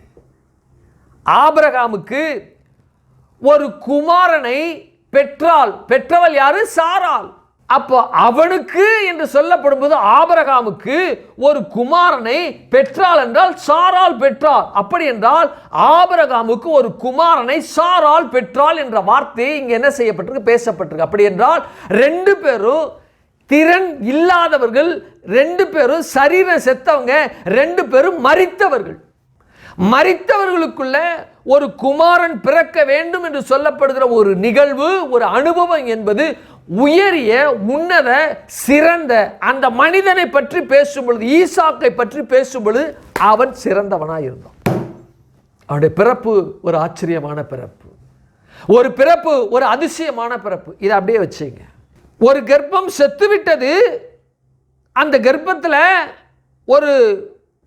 ஆபிரகாமுக்கு ஒரு குமாரனை பெற்றாள். பெற்றவள் யாரு? சாராள். அப்போ அவனுக்கு என்று சொல்லப்படும் போது ஆபிரகாமுக்கு ஒரு குமாரனை பெற்றாள் என்றால் சாராள் பெற்றாள். அப்படி என்றால் ஆபிரகாமுக்கு ஒரு குமாரனை சாராள் பெற்றாள் என்ற வார்த்தை இங்க என்ன செய்யப்பட்டிருக்கு? பேசப்பட்டிருக்கு. அப்படி என்றால் 2 பேரும் திறன் இல்லாதவர்கள், 2 பேரும் சரீரம் செத்தவங்க, 2 பேரும் மரித்தவர்கள். மரித்தவர்களுக்குள்ள ஒரு குமாரன் பிறக்க வேண்டும் என்று சொல்லப்படுகிற ஒரு நிகழ்வு, ஒரு அனுபவம் என்பது உயரிய, உன்னத, சிறந்த அந்த மனிதனை பற்றி பேசும் பொழுது, ஈசாக்கை பற்றி பேசும் பொழுது அவன் சிறந்தவனாக இருந்தான். அவனுடைய பிறப்பு ஒரு ஆச்சரியமான பிறப்பு, ஒரு பிறப்பு ஒரு அதிசயமான பிறப்பு. இதை அப்படியே வச்சுங்க. ஒரு கர்ப்பம் செத்துவிட்டது, அந்த கர்ப்பத்தில் ஒரு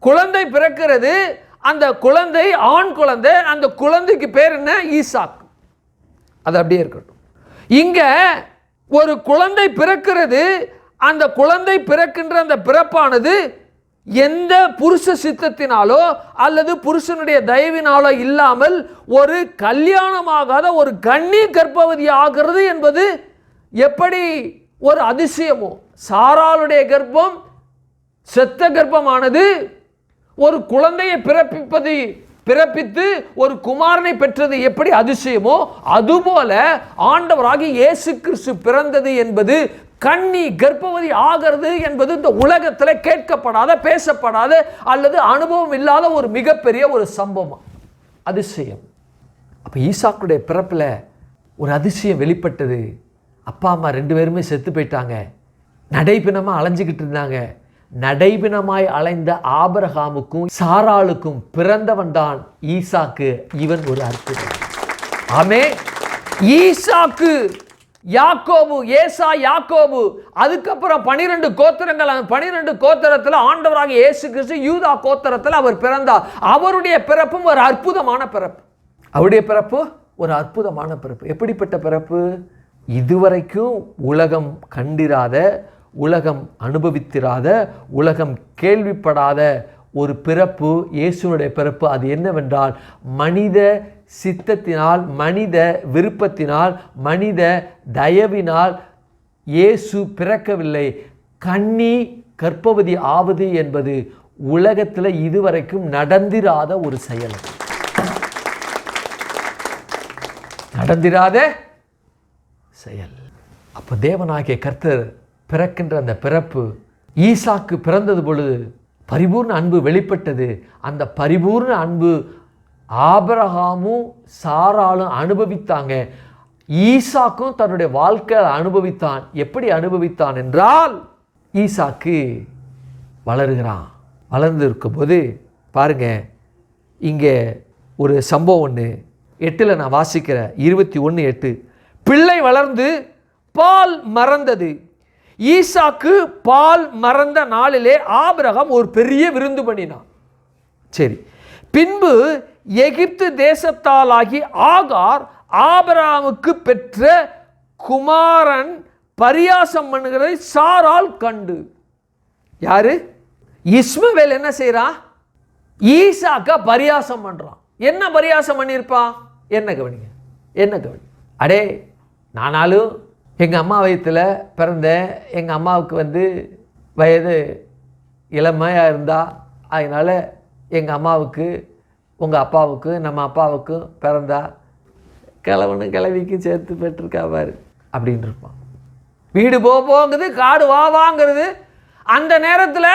குழந்தை பிறக்கிறது. அந்த குழந்தை ஆண் குழந்தை, அந்த குழந்தைக்கு பேர் என்ன? ஈசாக். அது அப்படியே இருக்கட்டும். இங்க ஒரு குழந்தை பிறக்கிறது. அந்த குழந்தை பிறக்கின்ற அந்த பிறப்பானது எந்த புருஷ சித்தத்தினாலோ அல்லது புருஷனுடைய தயவினாலோ இல்லாமல் ஒரு கல்யாணமாகாத ஒரு கன்னி கர்ப்பவதி ஆகிறது என்பது எப்படி ஒரு அதிசயமோ. சாராளுடைய கர்ப்பம் செத்த கர்ப்பமானது ஒரு குழந்தையை பிறப்பித்து ஒரு குமாரனை பெற்றது எப்படி அதிசயமோ, அதுபோல ஆண்டவராகிய இயேசு கிறிஸ்து பிறந்தது என்பது, கன்னி கர்ப்பவதி ஆகிறது என்பது இந்த உலகத்தில் கேட்கப்படாத, பேசப்படாத அல்லது அனுபவம் இல்லாத ஒரு மிகப்பெரிய ஒரு சம்பவம், அதிசயம். அப்போ ஈசாக்குடைய பிறப்பில் ஒரு அதிசயம் வெளிப்பட்டது. அப்பா அம்மா 2 பேருமே செத்து போயிட்டாங்க. நடைபிணமாக அலைஞ்சிக்கிட்டு இருந்தாங்க. நடைபிணமாய் அலைந்த ஆபிரகாமுக்கும் சாராளுக்கும் பிறந்தவன் தான் ஈசாக்கு. இவன் ஒரு அற்புதம். ஆமே. ஈசாக்கு, யாக்கோபு, ஏசா, யாக்கோபு, அதுக்கப்புறம் 12 கோத்திரங்கள். 12 கோத்திரத்தில் ஆண்டவராக இயேசு கிறிஸ்து யூதா கோத்திரத்தில் அவர் பிறந்தார். அவருடைய பிறப்பும் ஒரு அற்புதமான பிறப்பு. அவருடைய பிறப்பு ஒரு அற்புதமான பிறப்பு. எப்படிப்பட்ட பிறப்பு? இதுவரைக்கும் உலகம் கண்டிராத, உலகம் அனுபவித்திராத, உலகம் கேள்விப்படாத ஒரு பிறப்பு இயேசுனுடைய பிறப்பு. அது என்னவென்றால், மனித சித்தத்தினால், மனித விருப்பத்தினால், மனித தயவினால் இயேசு பிறக்கவில்லை. கன்னி கர்ப்பவதி ஆவது என்பது உலகத்தில் இதுவரைக்கும் நடந்திராத ஒரு செயல். நடந்திராத செயல். அப்போ தேவனாகிய கர்த்தர் பிறக்கின்ற அந்த பிறப்பு, ஈசாக்கு பிறந்தது பொழுது பரிபூர்ண அன்பு வெளிப்பட்டது. அந்த பரிபூர்ண அன்பு ஆபிரகாமும் சாராளும் அனுபவித்தாங்க. ஈசாக்கும் தன்னுடைய வாழ்க்கையை அனுபவித்தான். எப்படி அனுபவித்தான் என்றால், ஈசாக்கு வளருகிறான். வளர்ந்து இருக்கும்போது பாருங்க, இங்கே ஒரு சம்பவம் ஒன்று 8 நான் வாசிக்கிறேன். 21:8. பிள்ளை வளர்ந்து பால் மறந்தது. ஈசாக்கு பால் மறந்த நாளிலே ஆபிரகாம் ஒரு பெரிய விருந்து பண்ணினான். சரி. பின்பு எகிப்து தேசத்தாலாகி ஆகார் ஆபிரகாமுக்கு பெற்ற குமாரன் பரியாசம் பண்ணுகிறதை சாராள் கண்டு. யாரு? இஸ்மவேல் என்ன செய்யறான்? ஈசாக்க பரியாசம் பண்றான். என்ன பரியாசம் பண்ணியிருப்பான்? என்ன கவனிங்க, என்ன கவனி. அடே, நானாலும் எங்கள் அம்மா வயிற்றில் பிறந்தேன். எங்கள் அம்மாவுக்கு வயது இளமையாக இருந்தா, அதனால் எங்கள் அம்மாவுக்கு உங்கள் அப்பாவுக்கு நம்ம அப்பாவுக்கும் பிறந்தா கிழவனும் கிழவிக்கும் சேர்த்து பெற்றிருக்கா பாரு அப்படின்னு இருப்பான். வீடு போங்குது, காடு வாங்கிறது. அந்த நேரத்தில்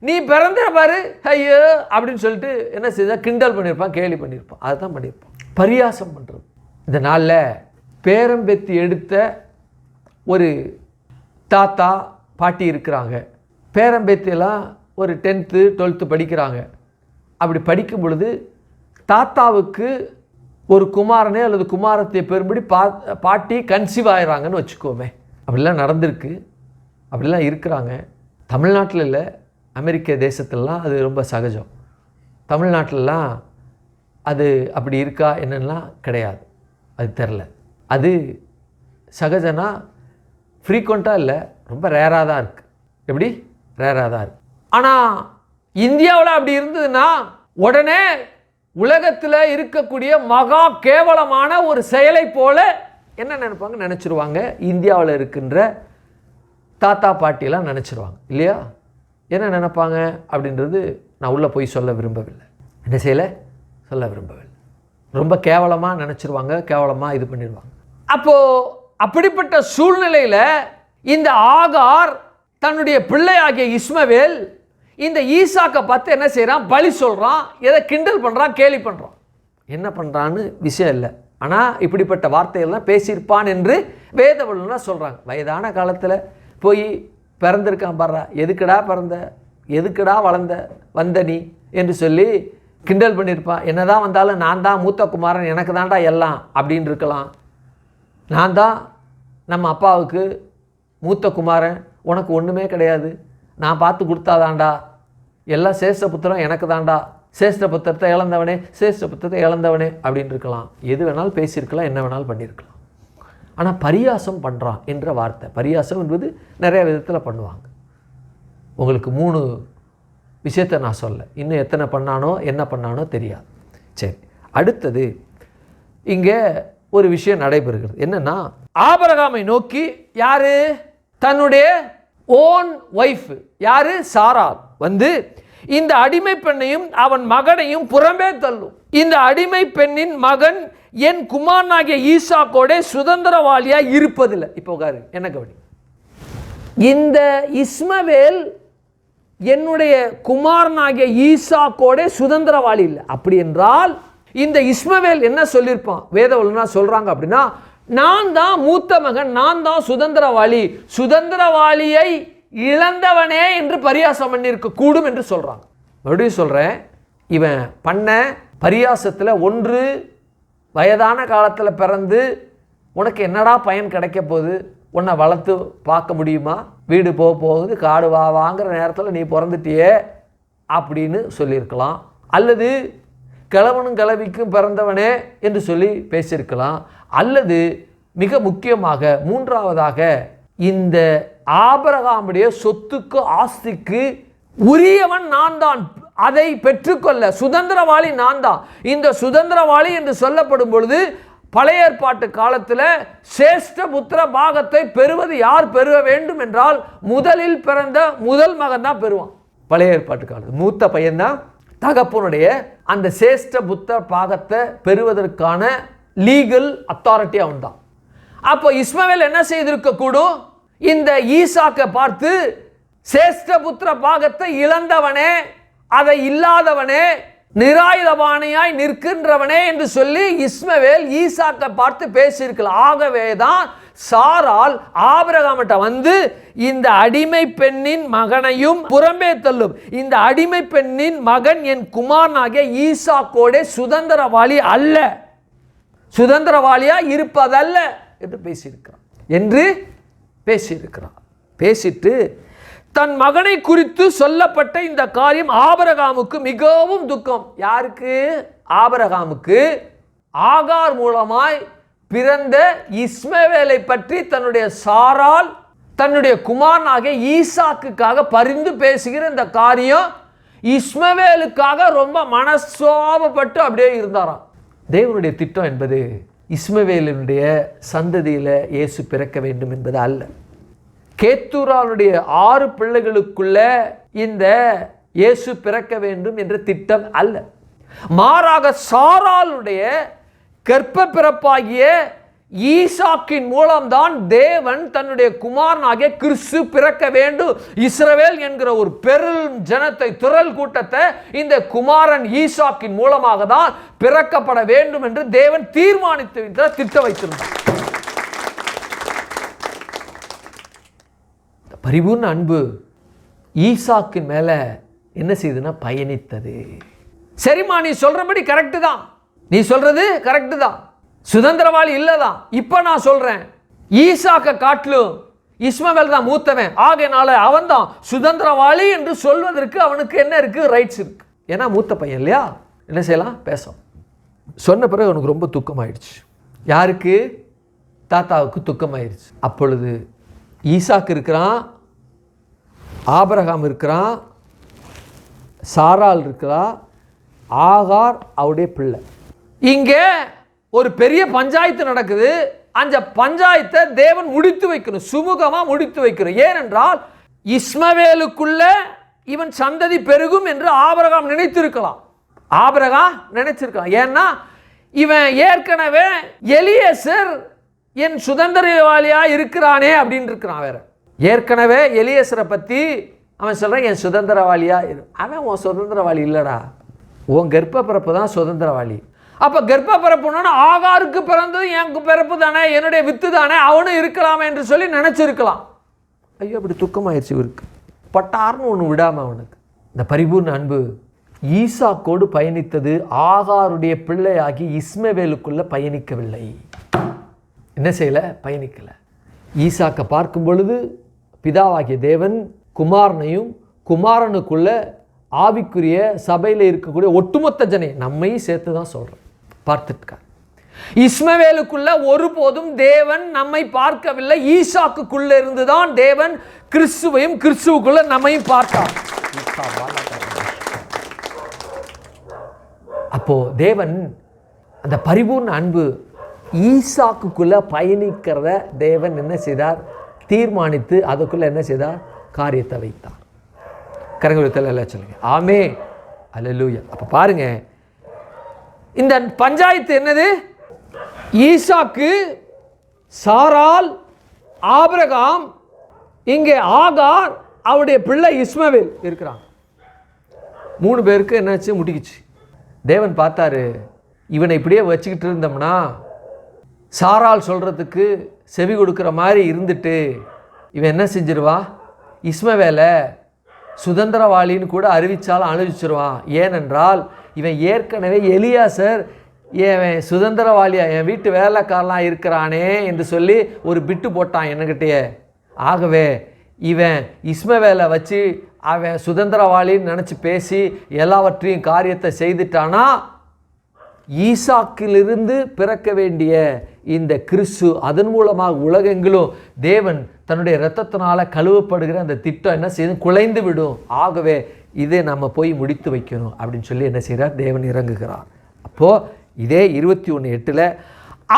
நீ பிறந்த பாரு, ஐயோ அப்படின்னு சொல்லிட்டு என்ன செய்தா, கிண்டல் பண்ணியிருப்பான், கேலி பண்ணியிருப்பான். அதுதான் பண்ணியிருப்பான், பரியாசம் பண்ணுறது. இந்த நாளில் பேரம்பேத்தி எடுத்த ஒரு தாத்தா பாட்டி இருக்கிறாங்க. பேரம்பேத்தியெல்லாம் ஒரு 10th 12th படிக்கிறாங்க. அப்படி படிக்கும் பொழுது தாத்தாவுக்கு ஒரு குமாரனே அல்லது குமாரத்தை பெறும்படி பாட்டி கன்சீவ் ஆகிறாங்கன்னு வச்சுக்கோமே. அப்படிலாம் நடந்திருக்கு, அப்படிலாம் இருக்கிறாங்க. தமிழ்நாட்டில் இல்லை, அமெரிக்க தேசத்துலலாம் அது ரொம்ப சகஜம். தமிழ்நாட்டிலலாம் அது அப்படி இருக்கா என்னென்னலாம் கிடையாது, அது தெரில. அது சகஜனா ஃப்ரீக்வெண்ட்டாக இல்லை, ரொம்ப ரேராக தான் இருக்குது. எப்படி? ரேராக தான் இருக்குது. ஆனால் இந்தியாவில் அப்படி இருந்ததுன்னா உடனே உலகத்தில் இருக்கக்கூடிய மகா கேவலமான ஒரு செயலை போல என்ன நினைப்பாங்க, நினச்சிருவாங்க. இந்தியாவில் இருக்கின்ற தாத்தா பாட்டியெல்லாம் நினச்சிருவாங்க இல்லையா? என்ன நினைப்பாங்க அப்படின்றது நான் உள்ளே போய் சொல்ல விரும்பவில்லை. என்ன செய்யலை, சொல்ல விரும்பவில்லை. ரொம்ப கேவலமாக நினச்சிருவாங்க, கேவலமாக இது பண்ணிடுவாங்க. அப்போது அப்படிப்பட்ட சூழ்நிலையில் இந்த ஆகார் தன்னுடைய பிள்ளையாகிய இஸ்மவேல் இந்த ஈசாக்கை பார்த்து என்ன செய்கிறான், பலி சொல்கிறான், எதை கிண்டல் பண்ணுறான், கேலி பண்ணுறான். என்ன பண்ணுறான்னு விஷயம் இல்லை, ஆனால் இப்படிப்பட்ட வார்த்தைகள்லாம் பேசியிருப்பான் என்று வேத வல்லுநர் சொல்கிறாங்க. வயதான காலத்தில் போய் பிறந்திருக்கான் பாடுறா, எதுக்குடா பிறந்த, எதுக்குடா வந்த நீ என்று சொல்லி கிண்டல் பண்ணியிருப்பான். என்ன தான் வந்தாலும் நான் தான் மூத்த குமாரன், எனக்கு தான்டா எல்லாம் அப்படின்னு இருக்கலாம். நான் தான் நம்ம அப்பாவுக்கு மூத்த குமாரன், உனக்கு ஒன்றுமே கிடையாது, நான் பார்த்து கொடுத்தாதாண்டா, எல்லாம் சேஷ புத்திரம் எனக்கு தாண்டா சேஷ்ட புத்திரத்தை இழந்தவனே, சேஷ்ட புத்திரத்தை இழந்தவனே அப்படின்னு இருக்கலாம். எது வேணாலும் பேசியிருக்கலாம், என்ன வேணாலும் பண்ணியிருக்கலாம். ஆனால் பரியாசம் பண்ணுறான் என்ற வார்த்தை, பரியாசம் என்பது நிறைய விதத்தில் பண்ணுவாங்க. உங்களுக்கு 3 விஷயத்தை நான் சொல்ல, இன்னும் எத்தனை பண்ணானோ என்ன பண்ணானோ தெரியாது. சரி, அடுத்தது இங்கே ஒரு விஷயம் நடைபெறுகிறது. என்னன்னா, ஆபிரகாமை நோக்கி யாரு, தன்னுடைய ஓன் ஒய்ஃப் யாரு, சாராள் வந்து இந்த அடிமை பெண்ணையும் அவன் மகனையும் புறம்பே தள்ளும். இந்த அடிமை பெண்ணின் மகன் என் குமாரனாகிய ஈசாக்கோட சுதந்திரவாளியா இருப்பதில்லை. இப்போ என்ன கவனி, இந்த இஸ்மவேல் என்னுடைய குமாரனாகிய ஈசாக்கோட சுதந்திரவாளி இல்லை. அப்படி என்றால் இந்த இஸ்மவேல் என்ன சொல்லியிருப்பான், வேத வல்லுநர் சொல்றாங்க அப்படின்னா, நான் தான் மூத்த மகன், நான் தான் சுதந்திரவாளி, சுதந்திரவாளியை இழந்தவனே என்று பரியாசம் பண்ணியிருக்க கூடும் என்று சொல்றாங்க. மறுபடியும் சொல்றேன், இவன் பண்ண பரியாசத்தில் ஒன்று, வயதான காலத்தில் பிறந்து உனக்கு என்னடா பயன் கிடைக்க போகுது, உன்னை வளர்த்து பார்க்க முடியுமா, வீடு போக போகுது, காடு வாங்குற நேரத்தில் நீ பிறந்துட்டியே அப்படின்னு சொல்லியிருக்கலாம். அல்லது கிழவனும் கிழவிக்கும் பிறந்தவனே என்று சொல்லி பேசியிருக்கலாம். அல்லது மிக முக்கியமாக 3வதாக, இந்த ஆபிரகாமுடைய சொத்துக்கு ஆஸ்திக்கு உரியவன் நான் தான், அதை பெற்றுக்கொள்ள சுதந்திரவாளி நான் தான். இந்த சுதந்திரவாளி என்று சொல்லப்படும் பொழுது பழைய ஏற்பாட்டு காலத்தில் சேஷ்ட புத்திர பாகத்தை பெறுவது யார் பெற வேண்டும் என்றால், முதலில் பிறந்த முதல் மகன் தான் பெறுவான். பழைய ஏற்பாட்டு காலத்தில் மூத்த பையன்தான் தகப்பனுடைய அந்த சேஷ்ட புத்திர பாகத்தை பெறுவதற்கான லீகல் அத்தாரிட்டி அவன் தான். அப்போ இஸ்மவேல் என்ன செய்திருக்க கூடும், இந்த ஈசாக்கை பார்த்து சேஷ்ட புத்திர பாகத்தை இழந்தவனே, அதை இல்லாதவனே, நிராயுதபாணியாய் நிற்கின்றவனே என்று சொல்லி இஸ்மவேல் ஈசாக்கை பார்த்து பேசியிருக்கலாம். ஆகவே தான் சாராள் ஆபிரகாமிட்ட வந்து இந்த அடிமை பெண்ணின் மகனையும் புறம்பே தள்ளும், இந்த அடிமை பெண்ணின் மகன் என் குமாரனாகிய ஈசாக்கோட சுதந்திரவாளி அல்ல, சுதந்திரவாளியா இருப்பதல்ல என்று பேசியிருக்கிறார். பேசிட்டு தன் மகனை குறித்து சொல்லப்பட்ட இந்த காரியம் ஆபிரகாமுக்கு மிகவும் துக்கம். யாருக்கு? ஆபிரகாமுக்கு ஆகார் மூலமாய் பிறந்த இஸ்மவேலை பற்றி தன்னுடைய சாராள் தன்னுடைய குமாரனாகிய ஈசாக்குக்காக பரிந்து பேசுகிற இந்த காரியம் இஸ்மவேலுக்காக ரொம்ப மனசோபப்பட்டு அப்படியே இருந்தாராம். தேவனுடைய திட்டம் என்பது இஸ்மவேலினுடைய சந்ததியில் இயேசு பிறக்க வேண்டும் என்பது அல்ல. கேத்தூராளுடைய 6 பிள்ளைகளுக்குள்ள இந்த இயேசு பிறக்க வேண்டும் என்ற திட்டம் அல்ல. மாறாக சாராளுடைய கர்ப்ப பிறப்பாகிய ஈசாக்கின் மூலம்தான் தேவன் தன்னுடைய குமாரனாகிய கிறிஸ்து பிறக்க வேண்டும். இஸ்ரவேல் என்கிற ஒரு பெரும் ஜனத்தை, திரள் கூட்டத்தை இந்த குமாரன் ஈசாக்கின் மூலமாக தான் பிறக்கப்பட வேண்டும் என்று தேவன் தீர்மானித்து திட்டம் வைத்திருந்தார். பரிபூர்ண அன்பு ஈசாக்கின் மேல என்ன செய்யுதுன்னா பயணித்தது. சரிம்மா, நீ சொல்றபடி கரெக்டு தான், நீ சொல்றது கரெக்டு தான், சுதந்திரவாளி இல்லதான். இப்ப நான் சொல்றேன், ஈசாக்க காட்டிலும் இஸ்மவேல் தான் மூத்தவன், ஆகையினால அவன் தான் சுதந்திரவாளி என்று சொல்வதற்கு அவனுக்கு என்ன இருக்கு, ரைட்ஸ் இருக்கு. ஏன்னா மூத்த பையன் இல்லையா, என்ன செய்யலாம், பேசும். சொன்ன பிறகு அவனுக்கு ரொம்ப துக்கமாயிடுச்சு. யாருக்கு? தாத்தாவுக்கு துக்கமாயிடுச்சு. அப்பொழுது ஈசாக்கு இருக்கிறான், ஆபிரகாம் இருக்கிறான், சாராள் இருக்கிறா, ஆகார் அவருடைய பிள்ளை. இங்கே ஒரு பெரிய பஞ்சாயத்து நடக்குது. அந்த பஞ்சாயத்தை தேவன் முடித்து வைக்கணும், சுமூகமாக முடித்து வைக்கணும். ஏனென்றால் இஸ்மவேலுக்குள்ள இவன் சந்ததி பெருகும் என்று ஆபிரகாம் நினைத்திருக்கலாம். ஏன்னா இவன் ஏற்கனவே எலியேசர் என் சுதந்திரவாளியா இருக்கிறானே அப்படின்னு இருக்கிறான். வேற ஏற்கனவே எலியேசரை பற்றி அவன் சொல்கிறான், என் சுதந்திரவாளியா இரு. அவன் உன் சுதந்திரவாளி இல்லைடா, உன் கர்ப்ப பிறப்பு தான் சுதந்திரவாளி. அப்போ கர்ப்ப பிறப்புனா ஆகாருக்கு பிறந்தது என் பிறப்பு தானே, என்னுடைய வித்து தானே, அவனும் இருக்கலாமே என்று சொல்லி நினச்சிருக்கலாம். ஐயோ, அப்படி துக்கமாயிடுச்சு இவருக்கு. பட்டார்னு ஒன்று விடாமல் அவனுக்கு. இந்த பரிபூர்ண அன்பு ஈசாக்கோடு பயணித்தது, ஆகாருடைய பிள்ளையாகி இஸ்மவேலுக்குள்ள பயணிக்கவில்லை. என்ன செய்யலை, பயணிக்கலை. ஈசாக்கை பார்க்கும் பொழுது பிதாவாகிய தேவன் குமாரனையும் குமாரனுக்குள்ள ஆவிக்குரிய சபையில் இருக்கக்கூடிய ஒட்டுமொத்த ஜனை நம்மையும் சேர்த்து தான் சொல்கிறேன், பார்த்துட்டுருக்கார். இஸ்மவேலுக்குள்ள ஒருபோதும் தேவன் நம்மை பார்க்கவில்லை. ஈசாக்குக்குள்ள இருந்துதான் தேவன் கிறிஸ்துவையும் கிறிஸ்துவுக்குள்ள நம்மையும் பார்த்தார். அப்போ தேவன் அந்த பரிபூர்ண அன்பு ஈசாக்குக்குள்ள பயணிக்கிறத தேவன் என்ன செய்தார்? தீர்மானித்து அதுக்குள்ள என்ன செய்தார்? காரியத்தை வைத்தார். கரங்கள் எல்லாம் சொல்லுங்க ஆமே, அல்லேலூயா. அப்ப பாருங்க, இந்த பஞ்சாயத்து என்னது? ஈசாக்கு, சாராள், ஆபிரகாம், இங்கே ஆகார், அவருடைய பிள்ளை இஸ்மவேல் இருக்கிறாங்க. 3 பேருக்கு என்னாச்சு? முட்டிக்குச்சு. தேவன் பார்த்தாரு, இவனை இப்படியே வச்சுக்கிட்டு இருந்தோம்னா சாராள் சொல்கிறதுக்கு செவி கொடுக்குற மாதிரி இருந்துட்டு இவன் என்ன செஞ்சிருவா? இஸ்மவேலை சுதந்திரவாளின்னு கூட அறிவிச்சாலும் அனுபவிச்சிருவான். ஏனென்றால் இவன் ஏற்கனவே எலியாசர் என் சுதந்திரவாளியா என் வீட்டு வேலைக்காரலாம் இருக்கிறானே என்று சொல்லி ஒரு பிட்டு போட்டான் என்கிட்டயே. ஆகவே இவன் இஸ்மவேலை வச்சு அவன் சுதந்திரவாளின்னு நினச்சி பேசி எல்லாவற்றையும் காரியத்தை செய்துட்டானா, ஈசாக்கிலிருந்து பிறக்க வேண்டிய இந்த கிறிஸ்து அதன் மூலமாக உலகெங்கிலும் தேவன் தன்னுடைய இரத்தத்தினால கழுவப்படுகிற அந்த திட்டம் என்ன செய்யும்? குலைந்து விடும். ஆகவே இதை நம்ம போய் முடித்து வைக்கணும் அப்படின்னு சொல்லி என்ன செய்கிறார்? தேவன் இறங்குகிறார். அப்போது இதே 21:8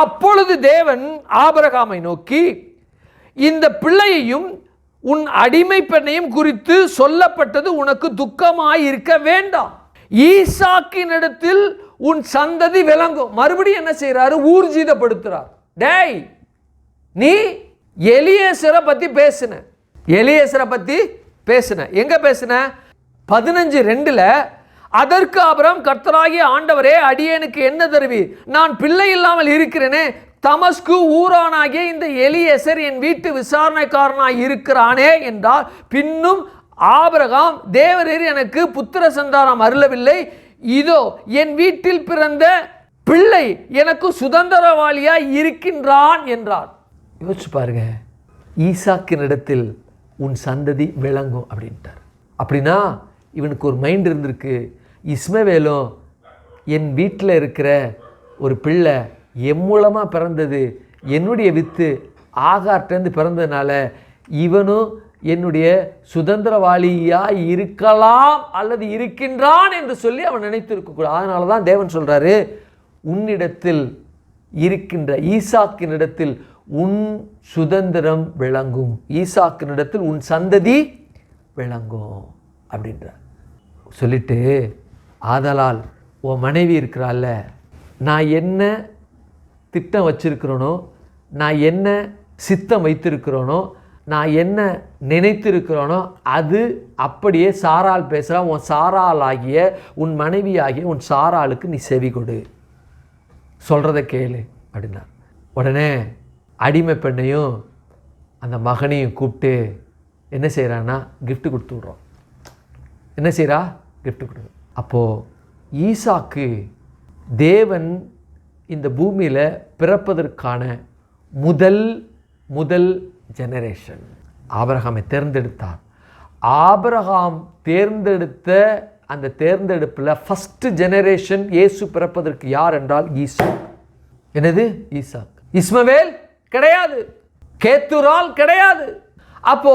அப்பொழுது தேவன் ஆபிரகாமை நோக்கி, இந்த பிள்ளையையும் உன் அடிமை பெண்ணையும் குறித்து சொல்லப்பட்டது உனக்கு துக்கமாய் இருக்க வேண்டாம். ஈசாக்கினிடத்தில் உன் சந்ததி விளங்கும். மறுபடியும் என்ன செய்யறாரு? ஊர்ஜிதப்படுத்துறார். டேய், நீ எலியேசரை பத்தி பேசுன, எலியேசரை பத்தி பேசுன. எங்க பேசுன? 15:2 அதற்கு ஆபிரகாம், கர்த்தராகிய ஆண்டவரே, அடியேனுக்கு என்ன தருவீர்? நான் பிள்ளை இல்லாமல் இருக்கிறேனே. தமஸ்கு ஊரானாகிய இந்த எலியேசர் என் வீட்டு விசாரணைக்காரனாய் இருக்கிறானே என்றார். பின்னும் ஆபிரகாம், தேவரீர் எனக்கு புத்திர சந்தானம் அருளவில்லை. இதோ என் வீட்டில் பிறந்த பிள்ளை எனக்கு சுதந்திரவாளியாய் இருக்கின்றான் என்றார். யோசிச்சு பாருங்க, ஈசாக்கினிடத்தில் உன் சந்ததி விளங்கும் அப்படின்ட்டார். அப்படின்னா இவனுக்கு ஒரு மைண்ட் இருந்திருக்கு, இஸ்மவேலும் என் வீட்டில் இருக்கிற ஒரு பிள்ளை என் மூலமாக பிறந்தது, என்னுடைய வித்து ஆகார்ட்டேருந்து பிறந்ததுனால இவனும் என்னுடைய சுதந்திரவாளியாய் இருக்கலாம் அல்லது இருக்கின்றான் என்று சொல்லி அவன் நினைத்திருக்கக்கூடாது. அதனால தான் தேவன் சொல்கிறாரு, உன்னிடத்தில் இருக்கின்ற ஈசாக்கினிடத்தில் உன் சுதந்திரம் விளங்கும், ஈசாக்கினிடத்தில் உன் சந்ததி விளங்கும் அப்படின்றார். சொல்லிட்டு, ஆதலால் உன் மனைவி இருக்கிறாள்ல, நான் என்ன திட்டம் வச்சிருக்கிறோனோ, நான் என்ன சித்தம் வைத்திருக்கிறோனோ, நான் என்ன நினைத்திருக்கிறோனோ அது அப்படியே சாராள் பேசுகிறா. உன் சாராள் ஆகிய உன் மனைவி ஆகிய உன் சாராளுக்கு நீ செவி கொடு, சொல்கிறத கேளு அப்படின்னா. உடனே அடிமை பெண்ணையும் அந்த மகனையும் கூப்பிட்டு என்ன செய்கிறான்னா கிஃப்ட் கொடுத்து விட்றோம். என்ன செய்கிறா? கிஃப்ட் கொடு. அப்போது ஈசாக்கு தேவன் இந்த பூமியில் பிறப்பதற்கான முதல் ஜெனரேஷன் ஆபிரகாமை தேர்ந்தெடுத்தார். ஆபிரகாம் தேர்ந்தெடுத்த அந்த தேர்ந்தெடுப்பில் ஃபஸ்ட்டு ஜெனரேஷன் இயேசு பிறப்பதற்கு யார் என்றால் ஈசாக். என்னது? ஈசாக். இஸ்மவேல் கிடையாது, கேத்துரால் கிடையாது. அப்போ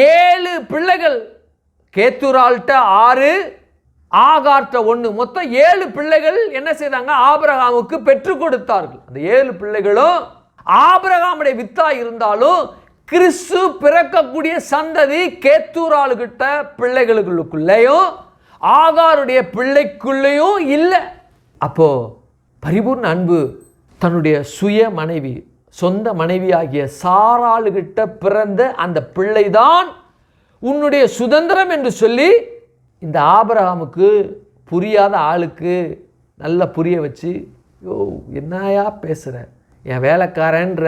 7 பிள்ளைகள், கேத்துரால்கிட்ட 6, ஆகார்ட்ட 1, மொத்தம் 7 பிள்ளைகள் என்ன செய்தாங்க? ஆபிரகாமுக்கு பெற்றுக் கொடுத்தார்கள். அந்த 7 பிள்ளைகளும் ஆபிரகாமுடைய வித்தா இருந்தாலும் கிறிஸ்து பிறக்கக்கூடிய சந்ததி கேத்தூராளுகிட்ட பிள்ளைகளுக்குள்ளேயும் ஆகாருடைய பிள்ளைக்குள்ளேயும் இல்லை. அப்போ பரிபூர்ண அன்பு தன்னுடைய சுய மனைவி, சொந்த மனைவி ஆகிய சாராளுகிட்ட பிறந்த அந்த பிள்ளைதான் உன்னுடைய சுதந்திரம் என்று சொல்லி இந்த ஆபிரகாமுக்கு புரியாத ஆளுக்கு நல்லா புரிய வச்சு, யோ என்னையா பேசுகிற, என் வேலைக்காரன்ற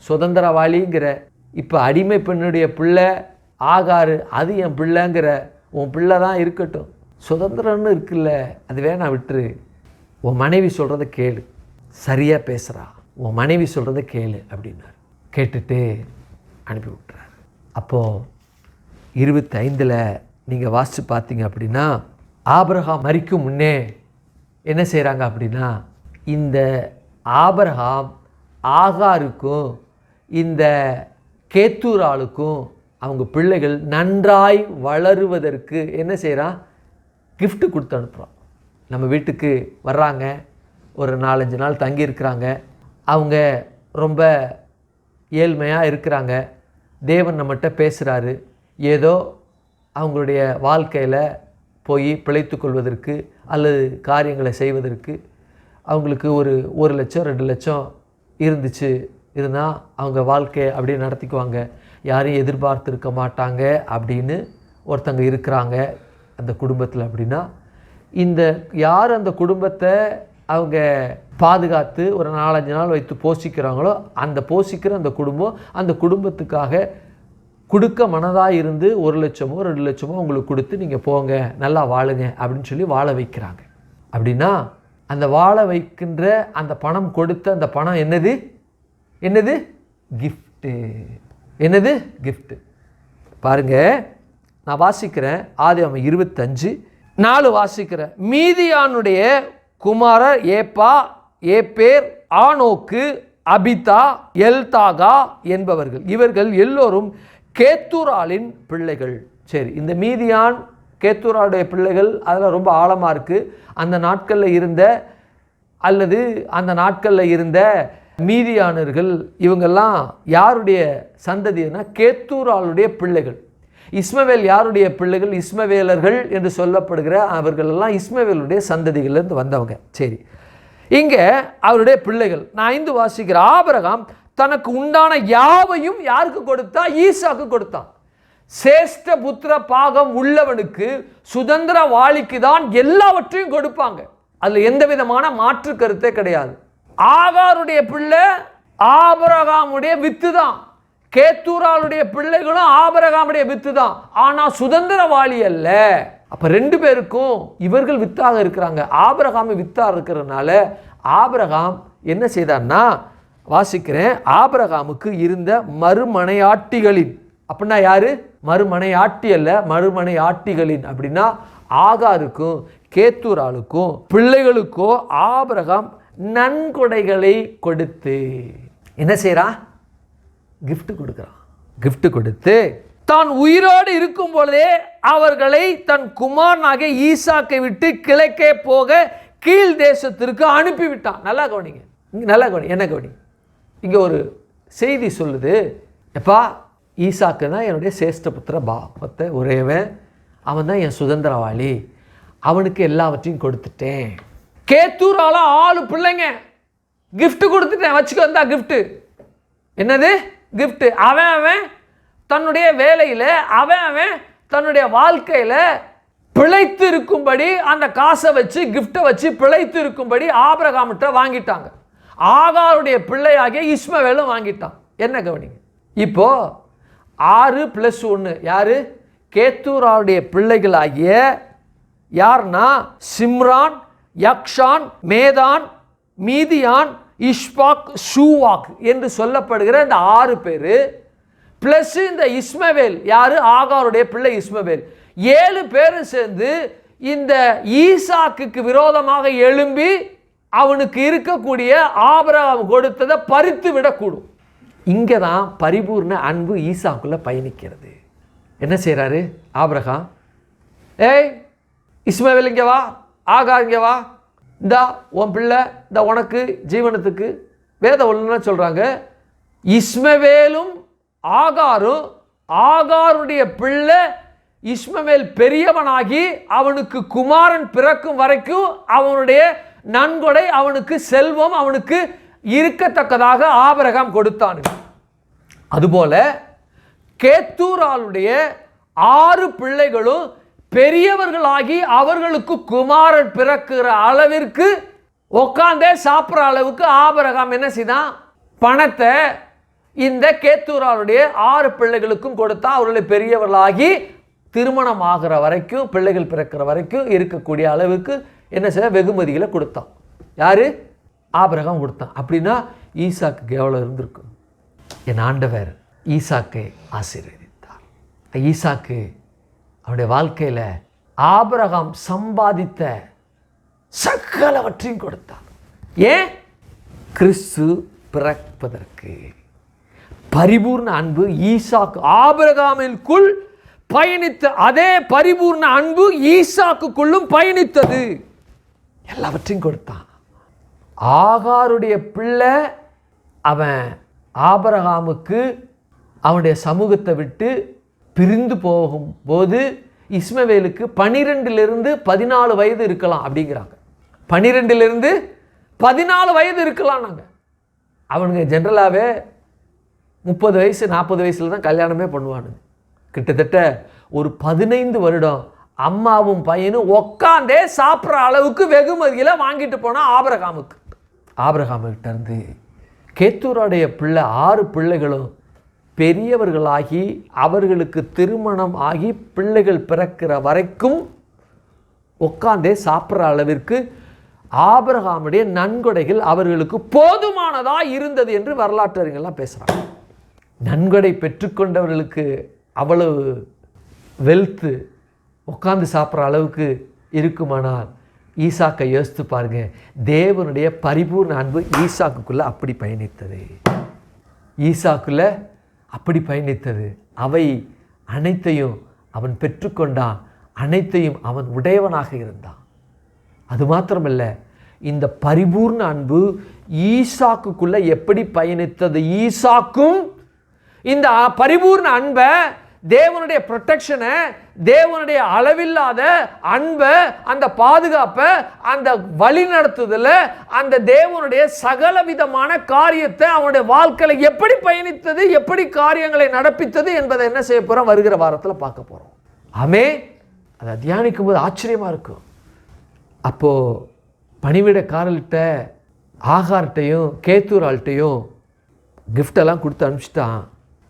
சுதந்திரவாளிங்கிற, இப்போ அடிமை பெண்ணுடைய பிள்ளை ஆகாரு அது என் பிள்ளைங்கிற, உன் பிள்ளை தான் இருக்கட்டும், சுதந்திரம்னு இருக்குல்ல அது வேணா விட்டுரு, உன் மனைவி சொல்கிறத கேளு, சரியாக பேசுகிறா, உன் மனைவி சொல்கிறத கேளு அப்படின்னார். கேட்டுட்டு அனுப்பி விட்டுறார். அப்போது 25 நீங்கள் வாசித்து பார்த்தீங்க அப்படின்னா, ஆபிரகாம் மரிக்கும் முன்னே என்ன செய்கிறாங்க அப்படின்னா, இந்த ஆபிரகாம் ஆகாருக்கும் இந்த கேத்தூராளுக்கும் அவங்க பிள்ளைகள் நன்றாய் வளருவதற்கு என்ன செய்கிறான், கிஃப்ட் கொடுத்து அனுப்புகிறான். நம்ம வீட்டுக்கு வர்றாங்க, ஒரு 4-5 நாள் தங்கியிருக்கிறாங்க, அவங்க ரொம்ப ஏழ்மையாக இருக்கிறாங்க, தேவன் நம்மகிட்ட பேசுகிறாரு, ஏதோ அவங்களுடைய வாழ்க்கையில் போய் பிழைத்து கொள்வதற்கு அல்லது காரியங்களை செய்வதற்கு அவங்களுக்கு ஒரு 1 லட்சம் 2 லட்சம் இருந்தால் அவங்க வாழ்க்கையை அப்படியே நடத்திக்குவாங்க, யாரையும் எதிர்பார்த்துருக்க மாட்டாங்க அப்படின்னு ஒருத்தங்க இருக்கிறாங்க அந்த குடும்பத்தில். அப்படின்னா இந்த யார் அந்த குடும்பத்தை அவங்க பாதுகாத்து ஒரு 4-5 நாள் வைத்து போஷிக்கிறாங்களோ அந்த போஷிக்கிற அந்த குடும்பம் அந்த குடும்பத்துக்காக கொடுக்க மனதாக இருந்து 1 லட்சமோ 2 லட்சமோ உங்களுக்கு கொடுத்து நீங்கள் போங்க, நல்லா வாழுங்க அப்படின்னு சொல்லி வாழ வைக்கிறாங்க. அப்படின்னா அந்த வாழ வைக்கின்ற அந்த பணம் கொடுத்த அந்த பணம் என்னது கிஃப்ட்டு. என்னது கிஃப்ட்டு. பாருங்கள், நான் வாசிக்கிறேன், ஆதியாகமம் 25:4 வாசிக்கிறேன். மீதியானுடைய குமாரர் ஏப்பா, ஏப்பேர், ஆனோக்கு, அபிதா, எல்தாகா என்பவர்கள். இவர்கள் எல்லோரும் கேத்தூராலின் பிள்ளைகள். சரி, இந்த மீதியான் கேத்தூராளுடைய பிள்ளைகள் அதில் ரொம்ப ஆழமாக இருக்குது. அந்த நாட்களில் இருந்த மீதியானர்கள் இவங்கெல்லாம் யாருடைய சந்ததினா கேத்தூராளுடைய பிள்ளைகள். இஸ்மவேல் யாருடைய பிள்ளைகள்? இஸ்மவேலர்கள் என்று சொல்லப்படுகிற அவர்களெல்லாம் இஸ்மவேலுடைய சந்ததிகளிலிருந்து வந்தவங்க. சரி, இங்கே அவருடைய பிள்ளைகள் நான் 5 வாசிக்கிற. ஆபிரகாம் தனக்கு உண்டான யாவையும் யாருக்கு கொடுத்தா? ஈசாக்கு கொடுத்தான். சேஷ்ட புத்திர பாகம் உள்ளவனுக்கு சுதந்திரவாளிக்கு தான் எல்லாவற்றையும் கொடுப்பாங்க. அதில் எந்த விதமான மாற்று கருத்தே கிடையாது. ஆகாருடைய பிள்ளை ஆபிரகாமுடைய வித்து தான், கேத்தூராளுடைய பிள்ளைகளும் ஆபிரகாமுடைய வித்து தான், ஆனால் சுதந்திரவாளி அல்ல. அப்போ 2 பேருக்கும் இவர்கள் வித்தாக இருக்கிறாங்க. ஆபிரகாம் வித்தாக இருக்கிறதுனால ஆபிரகாம் என்ன செய்தார்னா, வாசிக்கிறேன், ஆபிரகாமுக்கு இருந்த மறுமனையாட்டிகளின், அப்படின்னா யாரு? மறுமனையாட்டி அல்ல, மறுமனையாட்டிகளின் அப்படின்னா ஆகாருக்கும் கேத்தூராளுக்கும் பிள்ளைகளுக்கோ ஆபிரகாம் நன்கொடைகளை கொடுத்து என்ன செய்கிறான்? கிஃப்ட் கொடுக்குறான். கிஃப்ட் கொடுத்து தான் உயிரோடு இருக்கும் பொழுதே அவர்களை தன் குமாரனாகிய ஈசாக்கை விட்டு கிழக்கே போக கீழ் தேசத்திற்கு அனுப்பிவிட்டான். நல்லா கவனிங்க, நல்லா கவனி, என்ன கவனி. இங்கே ஒரு செய்தி சொல்லுது, எப்பா ஈசாக்கு தான் என்னுடைய சேஷ்ட புத்திர பாவத்தை உரையவன், அவன் தான் என் சுதந்திரவாளி, அவனுக்கு எல்லாவற்றையும் கொடுத்துட்டேன். கேத்தூரால 4 பிள்ளைங்க, கிஃப்ட் கொடுத்துட்டேன், வச்சுக்க வந்தா கிஃப்ட். என்னது கிஃப்ட்? அவன் தன்னுடைய வேலையில் அவன் தன்னுடைய வாழ்க்கையில் பிழைத்து இருக்கும்படி அந்த காசை வச்சு கிஃப்டை வச்சு பிழைத்து இருக்கும்படி ஆபிரகாம்கிட்ட வாங்கிட்டாங்க. ஆகாருடைய பிள்ளையாகிய இஸ்மவேலும் வாங்கிட்டான். என்ன கவனிங்க, இப்போ 6+1 யாரு? கேத்தூராவுடைய பிள்ளைகளாகிய யார்னா சிம்ரான், யக்ஷான், மேதான், மீதியான், இஷ்பாக், ஷூவாக் என்று சொல்லப்படுகிற இந்த 6 பேர் பிளஸ் இந்த இஸ்மவேல் யாரு? ஆகாருடைய பிள்ளை இஸ்மவேல். 7 பேரும் சேர்ந்து இந்த ஈசாக்குக்கு விரோதமாக எழும்பி அவனுக்கு இருக்கக்கூடிய ஆபிரகாம் கொடுத்ததை பறித்து விடக்கூடும். இங்கே தான் பரிபூர்ண அன்பு ஈசாக்குள்ள பயணிக்கிறது. என்ன செய்கிறாரு ஆபிரகாம்? ஏய் இஸ்மவேல் இங்கே வா, ஆகார் இங்கே வா, இந்தா உன் பிள்ளை, இந்த உனக்கு ஜீவனத்துக்கு. வேத ஒழுங்குனா சொல்கிறாங்க, இஸ்மவேலும் ஆகாரும், ஆகாருடைய பிள்ளை இஸ்மவேல் பெரியவனாகி அவனுக்கு குமாரன் பிறக்கும் வரைக்கும் அவனுடைய நன்கொடை, அவனுக்கு செல்வம், அவனுக்கு இருக்கத்தக்கதாக ஆபிரகாம் கொடுத்தான். அதுபோல கேத்தூராளுடைய 6 பிள்ளைகளும் பெரியவர்களாகி அவர்களுக்கு குமாரன் பிறக்கிற அளவிற்கு உட்காந்தே சாப்பிட்ற அளவுக்கு ஆபிரகாம் என்ன செய்தான்? பணத்தை இந்த கேத்தூராளுடைய 6 பிள்ளைகளுக்கும் கொடுத்தா அவர்களை பெரியவர்களாகி திருமணம் ஆகிற வரைக்கும், பிள்ளைகள் பிறக்கிற வரைக்கும் இருக்கக்கூடிய அளவுக்கு என்ன செய்ய வெகுமதிகளை கொடுத்தான். யாரு? ஆபிரகாம் கொடுத்தான். அப்படின்னா ஈசாக்கு எவ்வளோ இருந்திருக்கும்? என் ஆண்டவர் ஈசாக்கை ஆசீர்வதித்தார். ஈசாக்கு அவனுடைய வாழ்க்கையில் ஆபிரகாம் சம்பாதித்த சகலவற்றையும் கொடுத்தான். ஏன்? கிறிஸ்து பிறப்பதற்கு. பரிபூர்ண அன்பு ஈசாக்கு ஆபிரகாமிற்குள் பயணித்த அதே பரிபூர்ண அன்பு ஈசாக்குக்குள்ளும் பயணித்தது. எல்லாவற்றையும் கொடுத்தான். ஆகாருடைய பிள்ளை அவன் ஆபிரகாமுக்கு அவனுடைய சமூகத்தை விட்டு பிரிந்து போகும்போது இஸ்மவேலுக்கு 12லிருந்து 14 வயது இருக்கலாம் அப்படிங்கிறாங்க. 12லிருந்து 14 வயது இருக்கலாம். நாங்கள் அவனுங்க ஜென்ரலாகவே 30 வயசு 40 வயசில் தான் கல்யாணமே பண்ணுவானுங்க. கிட்டத்தட்ட ஒரு 15 வருடம் அம்மாவும் பையனும் உக்காந்தே சாப்பிட்ற அளவுக்கு வெகுமதியில் வாங்கிட்டு போனால் ஆபிரகாமுக்கிட்ட இருந்து கேத்தூராடைய பிள்ளை 6 பிள்ளைகளும் பெரியவர்களாகி அவர்களுக்கு திருமணம் ஆகி பிள்ளைகள் பிறக்கிற வரைக்கும் உட்காந்தே சாப்பிட்ற அளவிற்கு ஆபிரகாமுடைய நன்கொடைகள் அவர்களுக்கு போதுமானதாக இருந்தது என்று வரலாற்றறிஞர்கள்லாம் பேசுகிறாங்க. நன்கொடை பெற்றுக்கொண்டவர்களுக்கு அவ்வளவு வெல்த்து உட்காந்து சாப்பிட்ற அளவுக்கு இருக்குமானால் ஈசாக்கை யோசித்து பாருங்க. தேவனுடைய பரிபூர்ண அன்பு ஈசாக்குள்ளே அப்படி பயணித்தது. அப்படி பயணித்தது. அவை அனைத்தையும் அவன் பெற்றுக்கொண்டான். அனைத்தையும் அவன் உடையவனாக இருந்தான். அது மாத்திரமல்ல, இந்த பரிபூர்ண அன்பு ஈசாக்குள்ளே எப்படி பயணித்தது? ஈசாக்கும் இந்த பரிபூர்ண அன்பை, தேவனுடைய ப்ரொடெக்ஷனை, தேவனுடைய அளவில்லாத அன்பை, அந்த பாதுகாப்பை, அந்த வழி நடத்துதல, அந்த தேவனுடைய சகல விதமான காரியத்தை அவனுடைய வாழ்க்கையில் எப்படி பயணித்தது, எப்படி காரியங்களை நடப்பித்தது என்பதை என்ன செய்ய போகிறோம்? வருகிற வாரத்தில் பார்க்க போகிறோம். அதை தியானிக்கும் போது ஆச்சரியமாக இருக்கும். அப்போது பணிவிடைக்காரர்கிட்ட ஆகார்கிட்டையும் கேத்தூரால்கிட்டையும் கிஃப்டெல்லாம் கொடுத்து அனுப்பிச்சிட்டான்.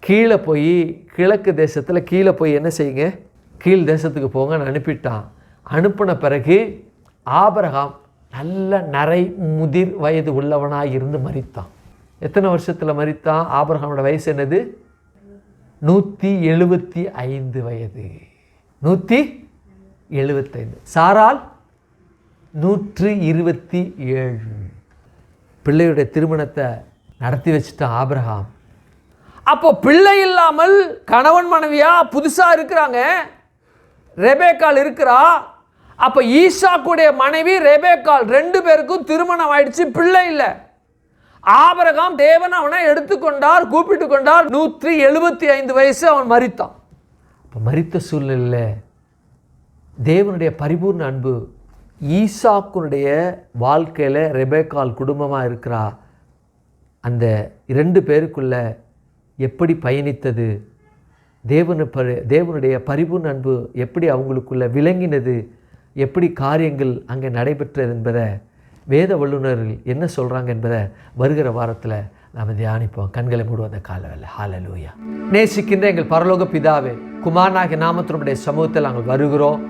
கீழே போய் கிழக்கு தேசத்தில் கீழே போய் என்ன செய்யுங்க, கீழ் தேசத்துக்கு போங்கன்னு அனுப்பிட்டான். அனுப்பின பிறகு ஆபிரகாம் நல்ல நரை முதிர் வயது உள்ளவனாக இருந்து மரித்தான். எத்தனை வருஷத்தில் மரித்தான்? ஆபிரகாமோட வயசு என்னது? 175 வயது. 175. சாரால் 127. பிள்ளையுடைய திருமணத்தை நடத்தி வச்சுட்டான் ஆபிரகாம். அப்போ பிள்ளை இல்லாமல் கணவன் மனைவியா புதுசா இருக்கிறாங்க. ரெபேக்காள் இருக்கிறா. அப்போ ஈசாக்குடைய மனைவி ரெபேக்காள் 2 பேருக்கும் திருமணம் ஆயிடுச்சு, பிள்ளை இல்லை. ஆபிரகாம் தேவன் அவனை எடுத்துக்கொண்டார், கூப்பிட்டு கொண்டார். 175 வயசு அவன் மரித்தான். அப்போ மரித்த சூழ்நிலையில் தேவனுடைய பரிபூர்ண அன்பு ஈசாக்குனுடைய வாழ்க்கையில் ரெபேக்காள் குடும்பமாக இருக்கிறா. அந்த 2 பேருக்குள்ள எப்படி பயணித்தது? தேவனுடைய பரிபூர்ண அன்பு எப்படி அவங்களுக்குள்ள விளங்கினது? எப்படி காரியங்கள் அங்கே நடைபெற்றது என்பதை வேத வல்லுநர்கள் என்ன சொல்கிறாங்க என்பதை வருகிற வாரத்தில் நாம் தியானிப்போம். கண்களை மூடுவத காலவேளை. ஹல்லேலூயா. நேசிக்கின்ற எங்கள் பரலோக பிதாவே, குமாரனாகிய நாமத்தினுடைய சமூகத்தில் நாங்கள் வருகிறோம்.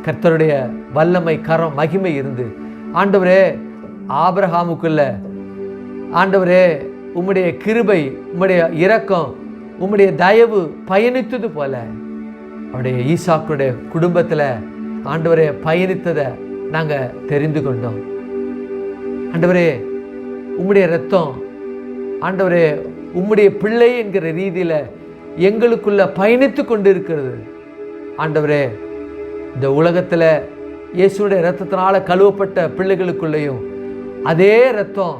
கர்த்தருடைய வல்லமை, கரம், மகிமை இருந்து ஆண்டவரே ஆபிரகாமுக்குள்ள ஆண்டவரே உம்முடைய கிருபை, உம்முடைய இரக்கம், உம்முடைய தயவு பயணித்தது போல அவருடைய ஈசாக்குடைய குடும்பத்தில் ஆண்டவரே பயணித்ததை நாங்கள் தெரிந்து கொண்டோம். ஆண்டவரே உம்முடைய இரத்தம் ஆண்டவரே உம்முடைய பிள்ளை என்கிற ரீதியில் எங்களுக்குள்ள பயணித்து கொண்டு இருக்கிறது. ஆண்டவரே இந்த உலகத்தில் இயேசுடைய இரத்தத்தினால கழுவப்பட்ட பிள்ளைகளுக்குள்ளேயும் அதே இரத்தம்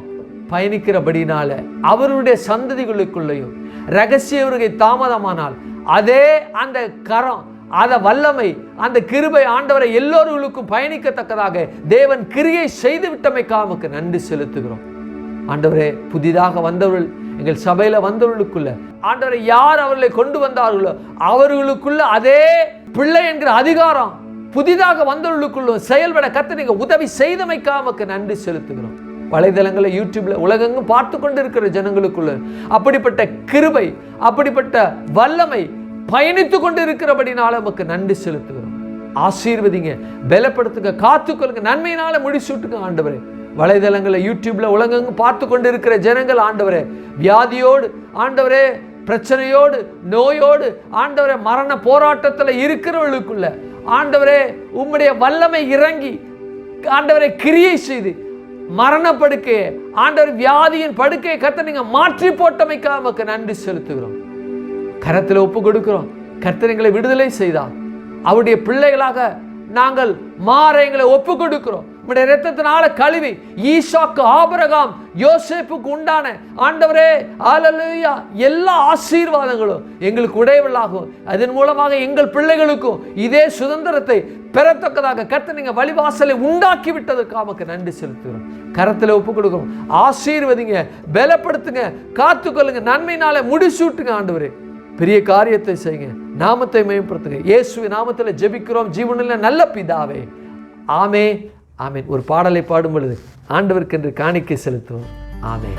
பயணிக்கிறபடினால அவருடைய சந்ததிகளுக்குள்ளேயும் ரகசிய வருகை தாமதமானால் அதே அந்த கரம், அந்த வல்லமை, அந்த கிருபை ஆண்டவரை எல்லோருக்கும் பயணிக்கத்தக்கதாக தேவன் கிரியை செய்து விட்டமைக்காக நன்றி செலுத்துகிறோம். ஆண்டவரே புதிதாக வந்தவர்கள் எங்கள் சபையில் வந்தவர்களுக்குள்ள ஆண்டவரை யார் அவர்களை கொண்டு வந்தார்களோ அவர்களுக்குள்ள அதே பிள்ளை என்கிற அதிகாரம் புதிதாக வந்தவர்களுக்குள்ள செயல்பட கர்த்தர் நீங்க உதவி செய்தமைக்காக நன்றி செலுத்துகிறோம். வலைதளங்களை, யூடியூப்ல உலகெங்கும் பார்த்து கொண்டு இருக்கிற ஜனங்களுக்குள்ள அப்படிப்பட்ட கிருபை, அப்படிப்பட்ட வல்லமை பயணித்து கொண்டு இருக்கிறபடினால நமக்கு நன்றி செலுத்துகிறோம். ஆசீர்வதிங்க, பலப்படுத்துங்க, காத்துக்கொள்ளுங்க, நன்மையினால முடிசூட்டுங்க ஆண்டவரே. வலைதளங்களை, யூடியூப்ல உலகெங்கும் பார்த்து கொண்டு இருக்கிற ஜனங்கள் ஆண்டவரே வியாதியோடு ஆண்டவரே பிரச்சனையோடு நோயோடு ஆண்டவரே மரண போராட்டத்தில் இருக்கிறவர்களுக்குள்ள ஆண்டவரே உம்முடைய வல்லமை இறங்கி ஆண்டவரை கிரியை செய்து மரண படுக்கையை ஆண்டவர் வியாதியின் படுக்கையை கர்த்தர் நீங்க மாற்றி போட்டமைக்காக நமக்கு நன்றி செலுத்துகிறோம். கரத்தில் ஒப்பு கொடுக்கிறோம். கர்த்தர் எங்களை விடுதலை செய்தார். அவருடைய பிள்ளைகளாக நாங்கள் மாற எங்களை ஒப்பு கொடுக்கிறோம். உம்முடைய இரத்தத்தினால கழுவி ஈசாக்கு, ஆபிரகாம், யோசேப்புக்கு உண்டான ஆண்டவரே ஹல்லேலூயா எல்லா ஆசீர்வாதங்களும் எங்களுக்கு உடையவளாகும். அதன் மூலமாக எங்கள் பிள்ளைகளுக்கும் இதே சுதந்திரத்தை பெறத்தக்கதாக கர்த்தர் நீங்க வழிவாசலை உண்டாக்கி விட்டதற்காக நமக்கு நன்றி செலுத்துகிறோம். கரத்தில் ஒப்பு கொடுக்கிறோம். ஆசீர்வதிங்க, பலப்படுத்துங்க, காத்துக்கொள்ளுங்க, நன்மையினால முடிசூட்டுங்க. ஆண்டவரே பெரிய காரியத்தை செய்யுங்க, நாமத்தை மேம்படுத்துங்க. இயேசுவின் நாமத்தில் ஜெபிக்கிறோம் ஜீவனில் நல்ல பிதாவே, ஆமென், ஆமென். ஒரு பாடலை பாடும் பொழுது ஆண்டவருக்கு என்று காணிக்கை செலுத்துவோம். ஆமென்.